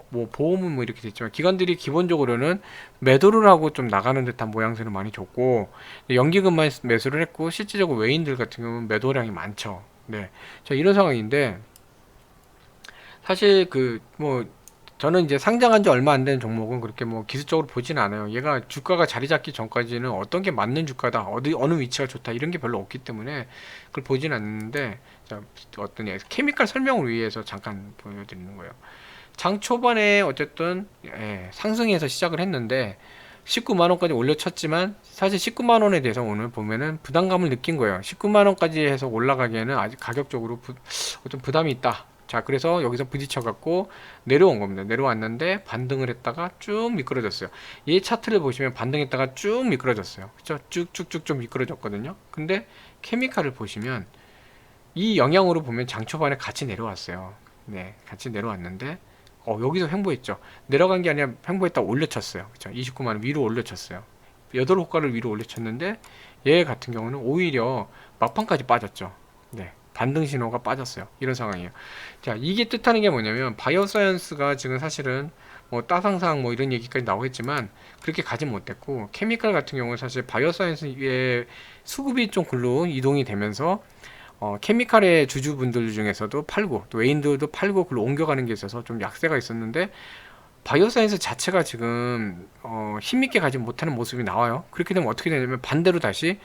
뭐 보험은 뭐 이렇게 됐지만, 기관들이 기본적으로는 매도를 하고 좀 나가는 듯한 모양새를 많이 줬고, 연기금만 매수를 했고, 실질적으로 외인들 같은 경우는 매도량이 많죠. 네, 자, 이런 상황인데, 사실 그 뭐 저는 이제 상장한 지 얼마 안 된 종목은 그렇게 뭐 기술적으로 보진 않아요. 얘가 주가가 자리 잡기 전까지는 어떤 게 맞는 주가다, 어느 위치가 좋다 이런 게 별로 없기 때문에 그걸 보진 않는데, 자, 어떤 케미칼 설명을 위해서 잠깐 보여드리는 거예요. 장 초반에 어쨌든 상승해서 시작을 했는데 19만원까지 올려쳤지만, 사실 19만원에 대해서 오늘 보면은 부담감을 느낀 거예요. 19만원까지 해서 올라가기에는 아직 가격적으로 좀 부담이 있다. 자, 그래서 여기서 부딪혀 갖고 내려온 겁니다. 내려왔는데 반등을 했다가 쭉 미끄러졌어요. 이 차트를 보시면 반등했다가 쭉 미끄러졌어요. 그쵸? 쭉쭉쭉 좀 미끄러졌거든요. 근데 케미칼을 보시면 이 영향으로 보면 장 초반에 같이 내려왔어요. 네, 같이 내려왔는데 여기서 횡보했죠. 내려간 게 아니라 횡보했다 올려쳤어요. 그쵸? 29만 원 위로 올려쳤어요. 8호가를 위로 올려쳤는데 얘 같은 경우는 오히려 막판까지 빠졌죠. 네. 반등 신호가 빠졌어요. 이런 상황이에요. 자, 이게 뜻하는 게 뭐냐면 바이오사이언스가 지금 사실은 뭐 따상상 뭐 이런 얘기까지 나오겠지만 그렇게 가지 못했고, 케미칼 같은 경우는 사실 바이오사이언스의 수급이 좀 글로 이동이 되면서 케미칼의 주주분들 중에서도 팔고 또 외인들도 팔고 글로 옮겨가는 게 있어서 좀 약세가 있었는데, 바이오사이언스 자체가 지금 힘있게 가지 못하는 모습이 나와요. 그렇게 되면 어떻게 되냐면 반대로 다시,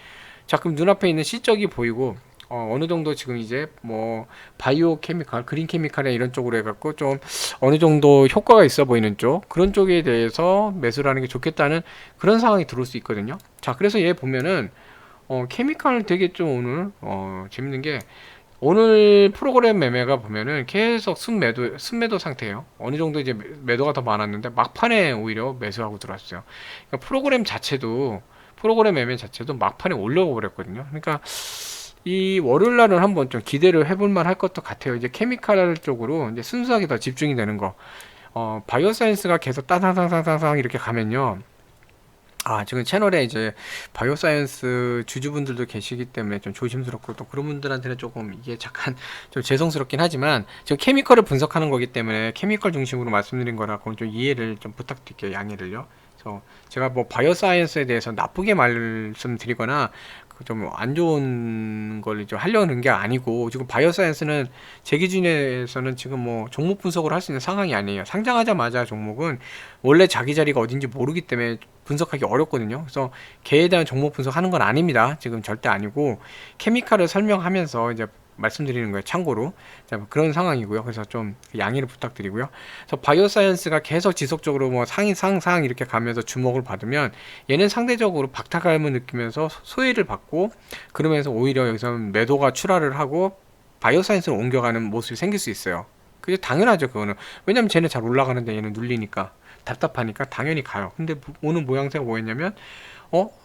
자 그럼 눈앞에 있는 실적이 보이고 어느 정도 지금 이제 뭐 바이오 케미칼, 그린 케미칼에 이런 쪽으로 해갖고 좀 어느 정도 효과가 있어 보이는 쪽, 그런 쪽에 대해서 매수를 하는 게 좋겠다는 그런 상황이 들어올 수 있거든요. 자 그래서 얘 보면은 케미칼 되게 좀 오늘 재밌는 게, 오늘 프로그램 매매가 보면은 계속 순매도 상태예요. 어느 정도 이제 매도가 더 많았는데 막판에 오히려 매수하고 들어왔어요. 그러니까 프로그램 매매 자체도 막판에 올라오고 그랬거든요. 그러니까 이 월요일 날은 한번 좀 기대를 해볼 만할 것도 같아요. 이제 케미칼 쪽으로 이제 순수하게 더 집중이 되는 거. 바이오사이언스가 계속 따상상상상 이렇게 가면요. 지금 채널에 이제 바이오사이언스 주주분들도 계시기 때문에 좀 조심스럽고, 또 그런 분들한테는 조금 이게 잠깐 좀 죄송스럽긴 하지만, 지금 케미컬을 분석하는 거기 때문에 케미컬 중심으로 말씀드린 거라 그건 좀 이해를 좀 부탁드릴게요. 양해를요. 그래서 제가 뭐 바이오사이언스에 대해서 나쁘게 말씀드리거나 좀 안 좋은 걸 이제 하려는 게 아니고, 지금 바이오사이언스는 제 기준에서는 지금 뭐 종목 분석을 할 수 있는 상황이 아니에요. 상장하자마자 종목은 원래 자기 자리가 어딘지 모르기 때문에 분석하기 어렵거든요. 그래서 걔에 대한 종목 분석하는 건 아닙니다. 지금 절대 아니고 케미칼을 설명하면서 이제 말씀드리는 거예요. 참고로. 자, 뭐 그런 상황이고요. 그래서 좀 양해를 부탁드리고요. 그래서 바이오사이언스가 계속 지속적으로 뭐 상상 이렇게 가면서 주목을 받으면, 얘는 상대적으로 박탈감을 느끼면서 소외를 받고, 그러면서 오히려 여기서 매도가 출하를 하고 바이오사이언스로 옮겨가는 모습이 생길 수 있어요. 그게 당연하죠. 그거는. 왜냐면 쟤는 잘 올라가는데 얘는 눌리니까 답답하니까 당연히 가요. 근데 오늘 모양새가 뭐였냐면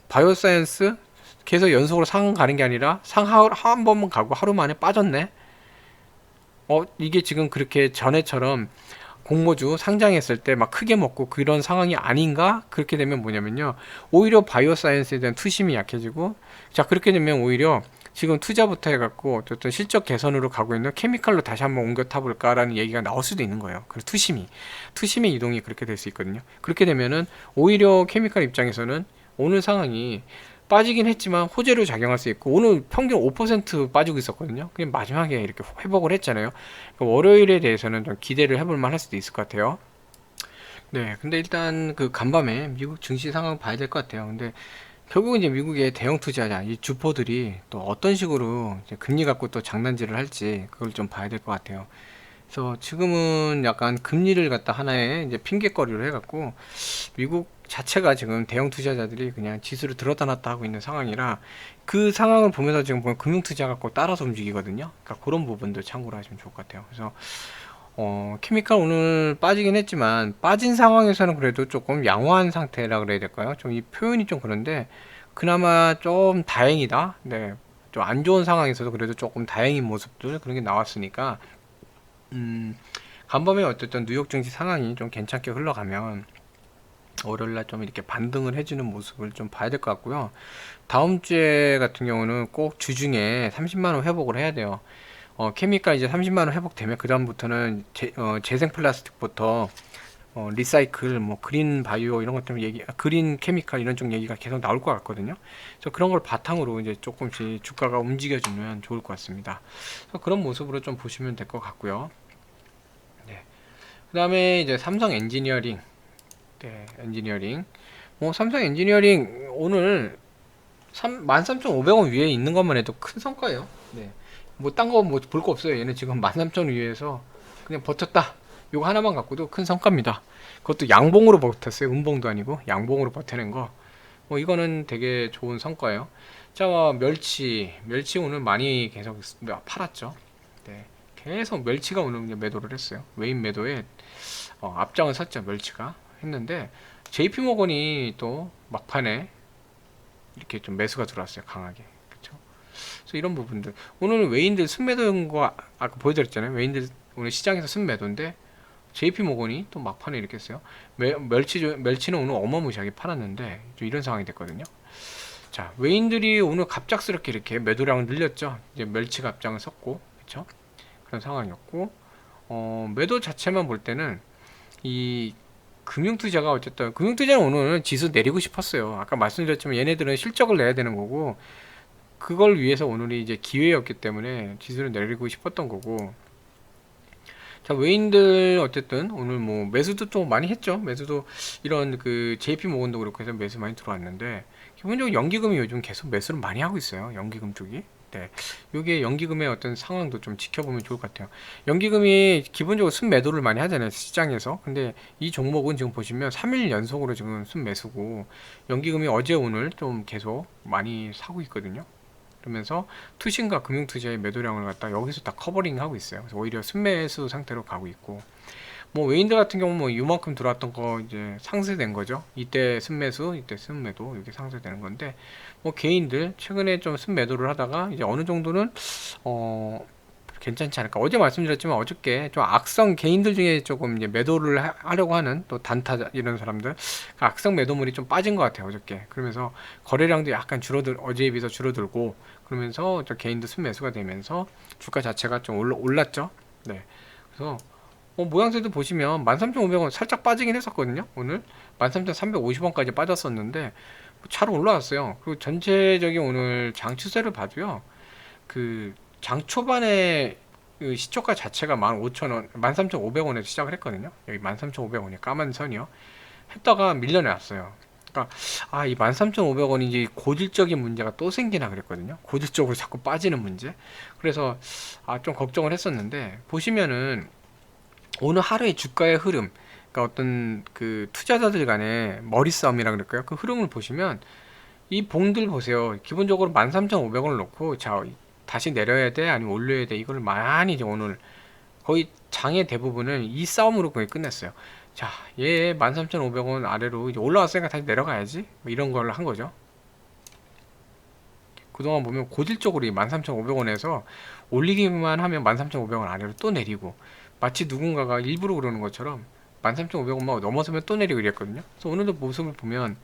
바이오사이언스 계속 연속으로 상 가는 게 아니라 상 한 번만 가고 하루 만에 빠졌네. 이게 지금 그렇게 전에처럼 공모주 상장했을 때 막 크게 먹고 그런 상황이 아닌가? 그렇게 되면 뭐냐면요, 오히려 바이오사이언스에 대한 투심이 약해지고, 자 그렇게 되면 오히려 지금 투자부터 해갖고 어떤 실적 개선으로 가고 있는 케미칼로 다시 한번 옮겨 타볼까라는 얘기가 나올 수도 있는 거예요. 그래서 투심의 이동이 그렇게 될 수 있거든요. 그렇게 되면은 오히려 케미칼 입장에서는 오늘 상황이 빠지긴 했지만 호재로 작용할 수 있고, 오늘 평균 5% 빠지고 있었거든요. 그냥 마지막에 이렇게 회복을 했잖아요. 그러니까 월요일에 대해서는 좀 기대를 해볼 만할 수도 있을 것 같아요. 네, 근데 일단 그 간밤에 미국 증시 상황 봐야 될 것 같아요. 근데 결국은 이제 미국의 대형 투자자, 이 주포들이 또 어떤 식으로 이제 금리 갖고 또 장난질을 할지 그걸 좀 봐야 될 것 같아요. 그래서 지금은 약간 금리를 갖다 하나의 이제 핑계거리로 해갖고 미국 자체가 지금 대형 투자자들이 그냥 지수를 들었다 놨다 하고 있는 상황이라, 그 상황을 보면서 지금 보면 금융 투자 갖고 따라서 움직이거든요. 그러니까 그런 부분도 참고로 하시면 좋을 것 같아요. 그래서 케미칼 오늘 빠지긴 했지만 빠진 상황에서는 그래도 조금 양호한 상태라 그래야 될까요? 좀 이 표현이 좀 그런데 그나마 좀 다행이다. 네. 좀 안 좋은 상황에서도 그래도 조금 다행인 모습들 그런 게 나왔으니까, 간밤에 어쨌든 뉴욕 증시 상황이 좀 괜찮게 흘러가면 월요일날 좀 이렇게 반등을 해주는 모습을 좀 봐야 될 것 같고요. 다음 주에 같은 경우는 꼭 주중에 30만원 회복을 해야 돼요. 케미칼 이제 30만원 회복되면 그 다음부터는 재생 플라스틱부터 리사이클, 뭐 그린 바이오 이런 것 때문에 그린 케미칼 이런 쪽 얘기가 계속 나올 것 같거든요. 그래서 그런 걸 바탕으로 이제 조금씩 주가가 움직여주면 좋을 것 같습니다. 그래서 그런 모습으로 좀 보시면 될 것 같고요. 네. 그 다음에 이제 삼성 엔지니어링. 네, 엔지니어링. 삼성 엔지니어링 오늘 13,500원 위에 있는 것만 해도 큰 성과예요. 네. 뭐 딴 거 뭐 볼 거 없어요. 얘는 지금 13,000원 위에서 그냥 버텼다. 요거 하나만 갖고도 큰 성과입니다. 그것도 양봉으로 버텼어요. 음봉도 아니고 양봉으로 버텨낸 거. 이거는 되게 좋은 성과예요. 자, 멸치 오늘 많이 계속 팔았죠. 네. 계속 멸치가 오늘 그냥 매도를 했어요. 외인 매도에 앞장을 섰죠. 멸치가 했는데 JP모건이 또 막판에 이렇게 좀 매수가 들어왔어요. 강하게. 그렇죠? 그래서 이런 부분들 오늘 외인들 순매도인 거 아까 보여드렸잖아요. 외인들 오늘 시장에서 순매도인데 JP 모건이 또 막판에 이렇게 했어요. 멸치는 오늘 어마무시하게 팔았는데 좀 이런 상황이 됐거든요. 자, 외인들이 오늘 갑작스럽게 이렇게 매도량을 늘렸죠. 이제 멸치 갑장을 섰고, 그렇죠? 그런 상황이었고, 매도 자체만 볼 때는 이 금융투자가 어쨌든 금융투자는 오늘 지수 내리고 싶었어요. 아까 말씀드렸지만 얘네들은 실적을 내야 되는 거고 그걸 위해서 오늘이 이제 기회였기 때문에 지수를 내리고 싶었던 거고. 자, 외인들 어쨌든 오늘 뭐 매수도 좀 많이 했죠. 매수도 이런 그 JP 모건도 그렇고 해서 매수 많이 들어왔는데 기본적으로 연기금이 요즘 계속 매수를 많이 하고 있어요. 연기금 쪽이. 네. 요게 연기금의 어떤 상황도 좀 지켜보면 좋을 것 같아요. 연기금이 기본적으로 순매도를 많이 하잖아요. 시장에서. 근데 이 종목은 지금 보시면 3일 연속으로 지금 순매수고 연기금이 어제 오늘 좀 계속 많이 사고 있거든요. 그러면서 투신과 금융투자의 매도량을 갖다 여기서 다 커버링 하고 있어요. 그래서 오히려 순매수 상태로 가고 있고 뭐 외인들 같은 경우 뭐 이만큼 들어왔던 거 이제 상쇄된 거죠. 이때 순매수, 이때 순매도 이렇게 상쇄되는 건데 뭐 개인들 최근에 좀 순매도를 하다가 이제 어느 정도는 괜찮지 않을까. 어제 말씀드렸지만 어저께 좀 악성 개인들 중에 조금 이제 매도를 하려고 하는 또 단타 이런 사람들 그 악성 매도물이 좀 빠진 것 같아요 어저께. 그러면서 거래량도 약간 어제에 비해서 줄어들고 그러면서 저 개인도 순매수가 되면서 주가 자체가 좀 올랐죠. 네. 그래서 모양새도 보시면 13,500원 살짝 빠지긴 했었거든요. 오늘 13,350원까지 빠졌었는데 잘 올라왔어요. 그리고 전체적인 오늘 장 추세를 봐도요. 그 장 초반에 그 시초가 자체가 15,000원, 13,500원에서 시작을 했거든요. 여기 13,500원이 까만 선이요. 했다가 밀려났어요. 그러니까 이 13,500원인지 고질적인 문제가 또 생기나 그랬거든요. 고질적으로 자꾸 빠지는 문제. 그래서 좀 걱정을 했었는데 보시면은 오늘 하루의 주가의 흐름, 그러니까 어떤 그 투자자들 간의 머리 싸움이라 그럴까요? 그 흐름을 보시면 이 봉들 보세요. 기본적으로 13,500원을 놓고 자 다시 내려야 돼 아니면 올려야 돼 이걸 많이 이제 오늘 거의 장의 대부분은 이 싸움으로 거의 끝냈어요. 자, 얘 13,500원 아래로 이제 올라왔으니까 다시 내려가야지 뭐 이런 걸 한 거죠. 그동안 보면 고질적으로 이 13,500원에서 올리기만 하면 13,500원 아래로 또 내리고 마치 누군가가 일부러 그러는 것처럼 13,500원만 넘어서면 또 내리고 이랬거든요. 그래서 오늘도 모습을 보면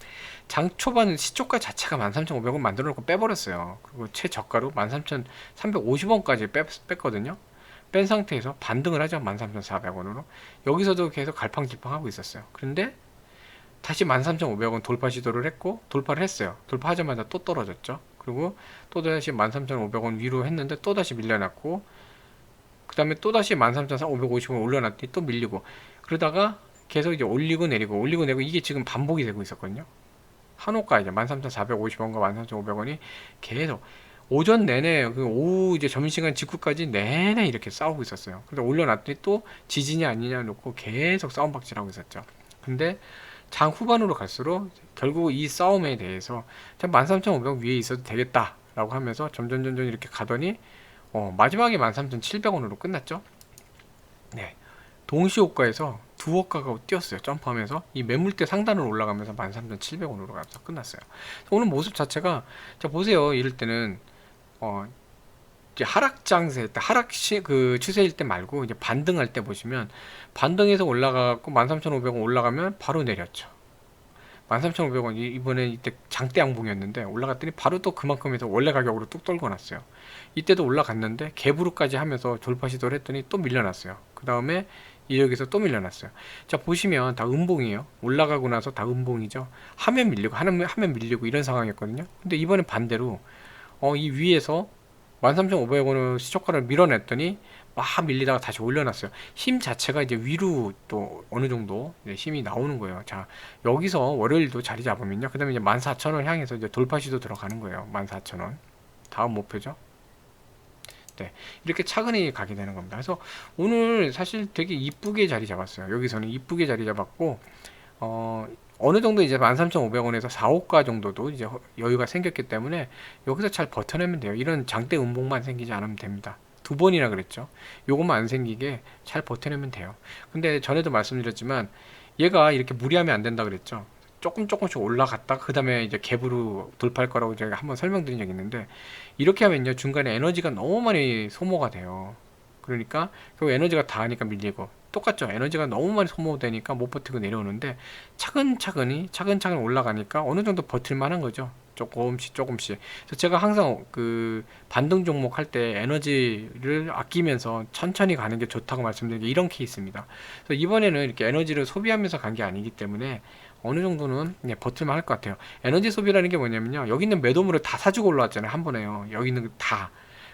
장 초반 시초가 자체가 13,500원 만들어 놓고 빼버렸어요. 그리고 최저가로 13,350원까지 뺐거든요. 뺀 상태에서 반등을 하죠. 13,400원으로. 여기서도 계속 갈팡질팡하고 있었어요. 그런데 다시 13,500원 돌파 시도를 했고 돌파를 했어요. 돌파하자마자 또 떨어졌죠. 그리고 또다시 13,500원 위로 했는데 또다시 밀려났고 그 다음에 또다시 13,550원 올려놨더니 또 밀리고 그러다가 계속 이제 올리고 내리고 이게 지금 반복이 되고 있었거든요. 한호가 이제 13,450원과 13,500원이 계속 오전 내내 그 오후 이제 점심시간 직후까지 내내 이렇게 싸우고 있었어요. 근데 올려놨더니 또 지지냐 아니냐 놓고 계속 싸움박질하고 있었죠. 근데 장 후반으로 갈수록 결국 이 싸움에 대해서 13,500원 위에 있어도 되겠다 라고 하면서 점점 이렇게 가더니 마지막에 13,700원으로 끝났죠. 네. 동시호가에서 두호가가 뛰었어요. 점프하면서 이 매물대 상단으로 올라가면서 13,700원으로 가면서 끝났어요. 오늘 모습 자체가 자 보세요. 이럴 때는 이제 하락장세 때 그 추세일 때 말고 이제 반등할 때 보시면 반등해서 올라가고 13,500원 올라가면 바로 내렸죠. 13,500원 이번에 이때 장대 양봉이었는데 올라갔더니 바로 또 그만큼 해서 원래 가격으로 뚝 떨고 났어요. 이때도 올라갔는데 갭으로까지 하면서 돌파 시도를 했더니 또 밀려났어요. 그 다음에 여기서 또 밀려났어요. 자 보시면 다 음봉이에요. 올라가고 나서 다 음봉이죠. 하면 밀리고 하면 밀리고 이런 상황이었거든요. 근데 이번엔 반대로 이 위에서 13,500원을 시초가를 밀어냈더니 막 밀리다가 다시 올려놨어요. 힘 자체가 이제 위로 또 어느 정도 힘이 나오는 거예요. 자, 여기서 월요일도 자리 잡으면요. 그 다음에 이제 14,000원 향해서 이제 돌파 시도 들어가는 거예요. 14,000원. 다음 목표죠. 네. 이렇게 차근히 가게 되는 겁니다. 그래서 오늘 사실 되게 이쁘게 자리 잡았어요. 여기서는 이쁘게 자리 잡았고, 어느 정도 이제 13,500원에서 4호가 정도도 이제 여유가 생겼기 때문에 여기서 잘 버텨내면 돼요. 이런 장대 음봉만 생기지 않으면 됩니다. 두 번이나 그랬죠. 요것만 안 생기게 잘 버텨내면 돼요. 근데 전에도 말씀드렸지만 얘가 이렇게 무리하면 안 된다 그랬죠. 조금씩 올라갔다 그 다음에 이제 갭으로 돌파할 거라고 제가 한번 설명드린 적이 있는데 이렇게 하면요 중간에 에너지가 너무 많이 소모가 돼요. 그러니까 그 에너지가 다 하니까 밀리고 똑같죠. 에너지가 너무 많이 소모되니까 못 버티고 내려오는데 차근차근히 올라가니까 어느 정도 버틸 만한 거죠. 조금씩. 그래서 제가 항상 그 반등 종목 할 때 에너지를 아끼면서 천천히 가는 게 좋다고 말씀드린 게 이런 케이스입니다. 그래서 이번에는 이렇게 에너지를 소비하면서 간 게 아니기 때문에 어느 정도는 버틸만 할 것 같아요. 에너지 소비라는 게 뭐냐면요. 여기 있는 매도물을 다 사주고 올라왔잖아요. 한 번에요. 여기 있는 다.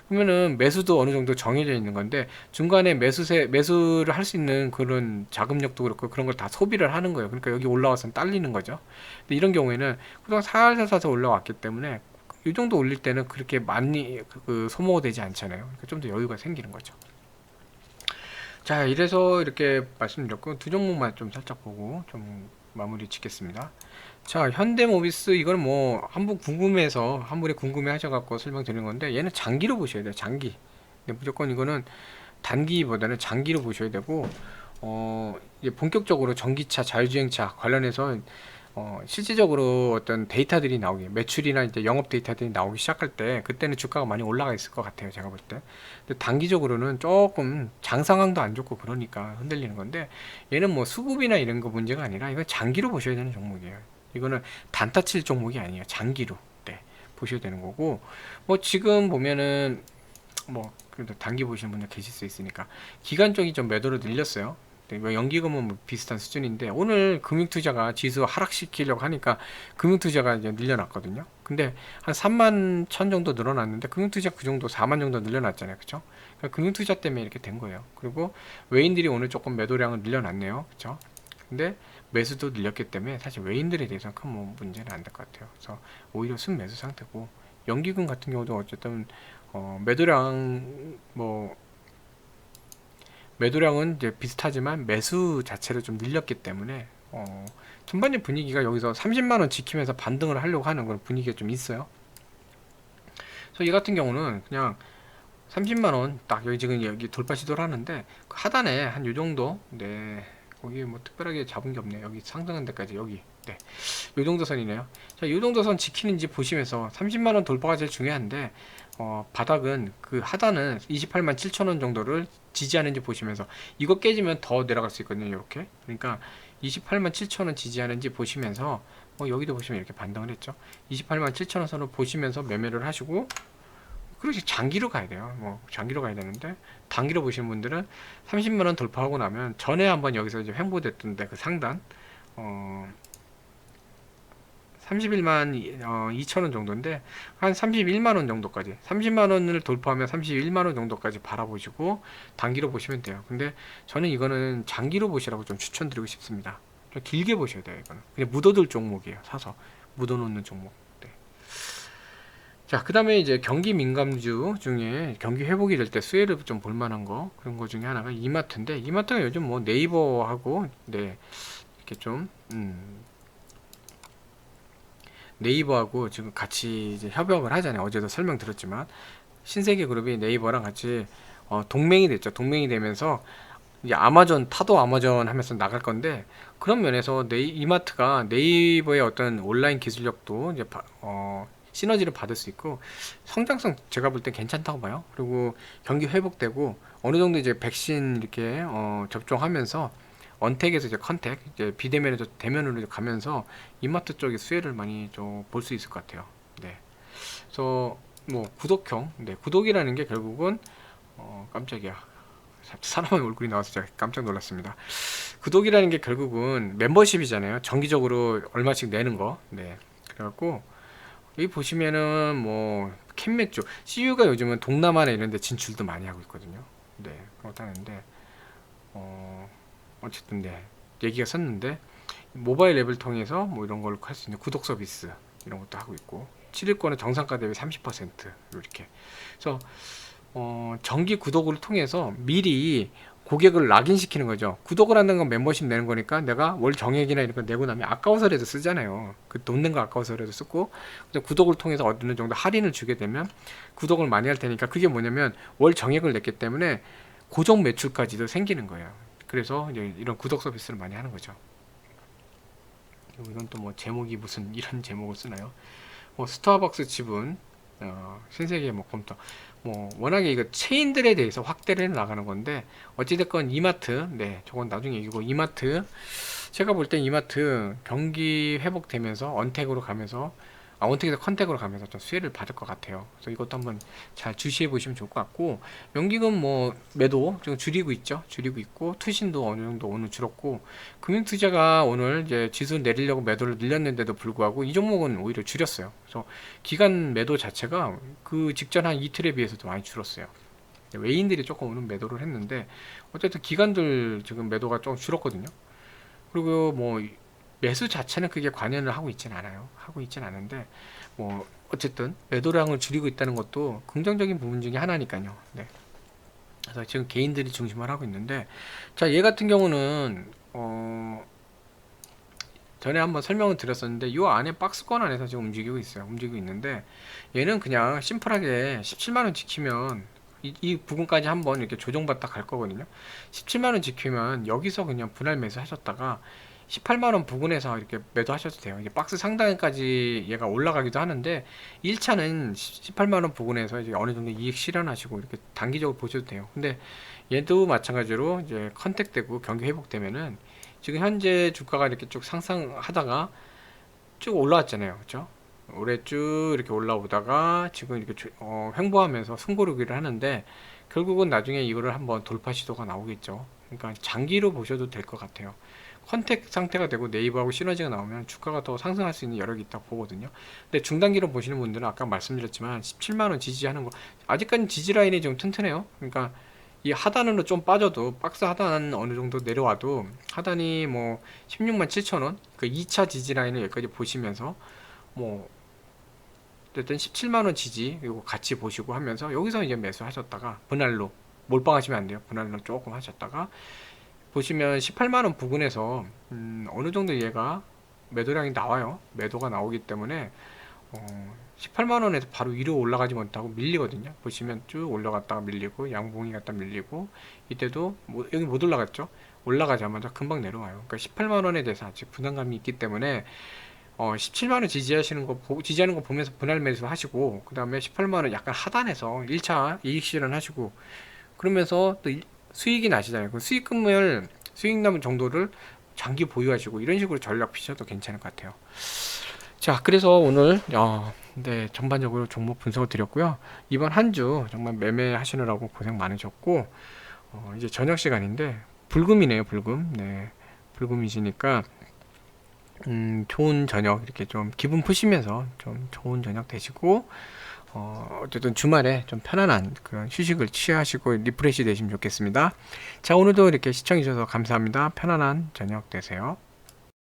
그러면은 매수도 어느 정도 정해져 있는 건데 중간에 매수를 할 수 있는 그런 자금력도 그렇고 그런 걸 다 소비를 하는 거예요. 그러니까 여기 올라와서 딸리는 거죠. 근데 이런 경우에는 그동안 살살 사서 올라왔기 때문에 이 정도 올릴 때는 그렇게 많이 소모가 되지 않잖아요. 그러니까 좀 더 여유가 생기는 거죠. 자, 이래서 이렇게 말씀드렸고 두 종목만 좀 살짝 보고 좀 마무리 짓겠습니다. 자, 현대모비스 이걸 뭐 한 분이 궁금해 하셔갖고 설명드리는 건데 얘는 장기로 보셔야 돼요. 장기. 네, 무조건 이거는 단기보다는 장기로 보셔야 되고 이제 본격적으로 전기차, 자율주행차 관련해서 실질적으로 어떤 데이터들이 나오기, 매출이나 이제 영업 데이터들이 나오기 시작할 때 그때는 주가가 많이 올라가 있을 것 같아요. 제가 볼 때. 근데 단기적으로는 조금 장 상황도 안 좋고 그러니까 흔들리는 건데 얘는 뭐 수급이나 이런 거 문제가 아니라 이건 장기로 보셔야 되는 종목이에요. 이거는 단타 칠 종목이 아니에요. 장기로. 네, 보셔야 되는 거고 뭐 지금 보면은 뭐 그래도 단기 보시는 분들 계실 수 있으니까 기간 쪽이 좀 매도를 늘렸어요. 네, 뭐 연기금은 뭐 비슷한 수준인데 오늘 금융투자가 지수 하락시키려고 하니까 금융투자가 이제 늘려놨거든요. 근데 한 3만 천 정도 늘어났는데 금융투자 그 정도 4만 정도 늘려놨잖아요. 그쵸? 그러니까 금융투자 때문에 이렇게 된 거예요. 그리고 외인들이 오늘 조금 매도량을 늘려놨네요. 그쵸? 근데 매수도 늘렸기 때문에 사실 외인들에 대해서는 큰 뭐 문제는 안 될 것 같아요. 그래서 오히려 순매수 상태고 연기금 같은 경우도 어쨌든 매도량은 이제 비슷하지만 매수 자체를 좀 늘렸기 때문에 전반적인 분위기가 여기서 30만원 지키면서 반등을 하려고 하는 그런 분위기가 좀 있어요. 그래서 이 같은 경우는 그냥 30만원 딱 여기 지금 여기 돌파 시도를 하는데 그 하단에 한 요 정도 네 거기 뭐 특별하게 잡은 게 없네요. 여기 상승한 데까지 여기 네 요 정도 선이네요. 자, 요 정도 선 지키는지 보시면서 30만원 돌파가 제일 중요한데 바닥은 그 하단은 28만 7천원 정도를 지지하는지 보시면서 이거 깨지면 더 내려갈 수 있거든요. 이렇게 그러니까 28만 7천원 지지하는지 보시면서 여기도 보시면 이렇게 반등을 했죠. 28만 7천원 선을 보시면서 매매를 하시고 그렇지 장기로 가야 돼요. 뭐 장기로 가야 되는데 단기로 보시는 분들은 30만원 돌파하고 나면 전에 한번 여기서 이제 횡보됐던데 그 상단 31만 2천원 정도인데 한 31만원 정도까지 30만원을 돌파하면 31만원 정도까지 바라보시고 단기로 보시면 돼요. 근데 저는 이거는 장기로 보시라고 좀 추천드리고 싶습니다. 좀 길게 보셔야 돼요. 이거는 그냥 묻어둘 종목이에요. 사서 묻어놓는 종목. 네. 자, 그 다음에 이제 경기 민감주 중에 경기 회복이 될 때 수혜를 좀 볼만한 거 그런 거 중에 하나가 이마트인데 이마트가 요즘 뭐 네이버하고 네 이렇게 좀 네이버하고 지금 같이 이제 협업을 하잖아요. 어제도 설명드렸지만 신세계그룹이 네이버랑 같이 동맹이 됐죠. 동맹이 되면서 이제 아마존 타도 아마존 하면서 나갈 건데 그런 면에서 이마트가 네이버의 어떤 온라인 기술력도 이제 시너지를 받을 수 있고 성장성 제가 볼 땐 괜찮다고 봐요. 그리고 경기 회복되고 어느 정도 이제 백신 이렇게 접종하면서 언택에서 이제 컨택 이제 비대면에서 대면으로 가면서 이마트 쪽의 수혜를 많이 좀 볼 수 있을 것 같아요. 네. 그래서 뭐 구독형, 네, 구독이라는 게 결국은 깜짝이야. 사람의 얼굴이 나와서 제가 깜짝 놀랐습니다. 구독이라는 게 결국은 멤버십이잖아요. 정기적으로 얼마씩 내는 거. 네. 그래갖고 여기 보시면은 뭐 캔맥주, CU가 요즘은 동남아나 이런 데 진출도 많이 하고 있거든요. 네. 그렇다는데 어쨌든 네. 얘기가 섰는데 모바일 앱을 통해서 뭐 이런 걸 할 수 있는 구독 서비스 이런 것도 하고 있고 7일권은 정상가 대비 30% 이렇게. 그래서 정기 구독을 통해서 미리 고객을 락인시키는 거죠. 구독을 하는 건 멤버십 내는 거니까 내가 월 정액이나 이런 거 내고 나면 아까워서라도 쓰잖아요. 그 돈 낸 거 아까워서라도 쓰고 구독을 통해서 어느 정도 할인을 주게 되면 구독을 많이 할 테니까 그게 뭐냐면 월 정액을 냈기 때문에 고정 매출까지도 생기는 거예요. 그래서 이제 이런 구독 서비스를 많이 하는 거죠. 이건 또 뭐 제목이 무슨 이런 제목을 쓰나요? 스타벅스 지분 신세계 뭐 컴퓨터 뭐 워낙에 이거 체인들에 대해서 확대를 나가는 건데 어찌됐건 이마트, 네, 저건 나중에 얘기고, 이마트 제가 볼 땐 이마트 경기 회복되면서 언택으로 가면서, 언택에서 컨택으로 가면서 좀 수혜를 받을 것 같아요. 그래서 이것도 한번 잘 주시해 보시면 좋을 것 같고, 연기금 뭐 매도 좀 줄이고 있죠. 줄이고 있고, 투신도 어느 정도 오늘 줄었고, 금융투자가 오늘 이제 지수 내리려고 매도를 늘렸는데도 불구하고 이 종목은 오히려 줄였어요. 그래서 기간 매도 자체가 그 직전 한 이틀에 비해서도 많이 줄었어요. 외인들이 조금 오늘 매도를 했는데 어쨌든 기관들 지금 매도가 좀 줄었거든요. 그리고 뭐 매수 자체는 그게 관여를 하고 있진 않아요. 하고 있진 않은데 뭐 어쨌든 매도량을 줄이고 있다는 것도 긍정적인 부분 중에 하나니까요. 네. 그래서 지금 개인들이 중심을 하고 있는데, 자, 얘 같은 경우는 전에 한번 설명을 드렸었는데 이 안에 박스권 안에서 지금 움직이고 있어요. 움직이고 있는데 얘는 그냥 심플하게 17만원 지키면 이 부분까지 한번 이렇게 조정받다 갈 거거든요. 17만원 지키면 여기서 그냥 분할 매수 하셨다가 18만원 부근에서 이렇게 매도 하셔도 돼요. 이게 박스 상단까지 얘가 올라가기도 하는데 1차는 18만원 부근에서 이제 어느 정도 이익 실현하시고 이렇게 단기적으로 보셔도 돼요. 근데 얘도 마찬가지로 이제 컨택되고 경기 회복되면은 지금 현재 주가가 이렇게 쭉 상승하다가 쭉 올라왔잖아요. 그렇죠? 올해 쭉 이렇게 올라오다가 지금 이렇게 횡보하면서 숨고르기를 하는데 결국은 나중에 이거를 한번 돌파 시도가 나오겠죠. 그러니까 장기로 보셔도 될 것 같아요. 컨택 상태가 되고 네이버하고 시너지가 나오면 주가가 더 상승할 수 있는 여력이 있다고 보거든요. 근데 중단기로 보시는 분들은 아까 말씀드렸지만 17만원 지지하는 거 아직까지 지지 라인이 좀 튼튼해요. 그러니까 이 하단으로 좀 빠져도 박스 하단 어느 정도 내려와도 하단이 뭐 16만 7천원 그 2차 지지 라인을 여기까지 보시면서 뭐 어쨌든 17만원 지지 이거 같이 보시고 하면서 여기서 이제 매수하셨다가 분할로 몰빵하시면 안 돼요. 분할로 조금 하셨다가 보시면 18만원 부근에서 어느 정도 얘가 매도량이 나와요. 매도가 나오기 때문에 18만원에서 바로 위로 올라가지 못하고 밀리거든요. 보시면 쭉 올라갔다가 밀리고 양봉이 갔다 밀리고 이때도 여기 못 올라갔죠. 올라가자마자 금방 내려와요. 그러니까 18만원에 대해서 아직 부담감이 있기 때문에 17만원 지지하시는 거 지지하는 거 보면서 분할 매수 하시고, 그 다음에 18만원 약간 하단에서 1차 이익 실현 하시고, 그러면서 또 수익이 나시잖아요. 그 수익금을 수익 남은 정도를 장기 보유하시고 이런 식으로 전략 피셔도 괜찮을 것 같아요. 자, 그래서 오늘 네, 전반적으로 종목 분석을 드렸고요. 이번 한 주 정말 매매 하시느라고 고생 많으셨고, 이제 저녁 시간인데 불금이네요. 불금. 네, 불금이시니까 좋은 저녁 이렇게 좀 기분 푸시면서 좀 좋은 저녁 되시고, 어쨌든 주말에 좀 편안한 그런 휴식을 취하시고 리프레시 되시면 좋겠습니다. 자, 오늘도 이렇게 시청해 주셔서 감사합니다. 편안한 저녁 되세요.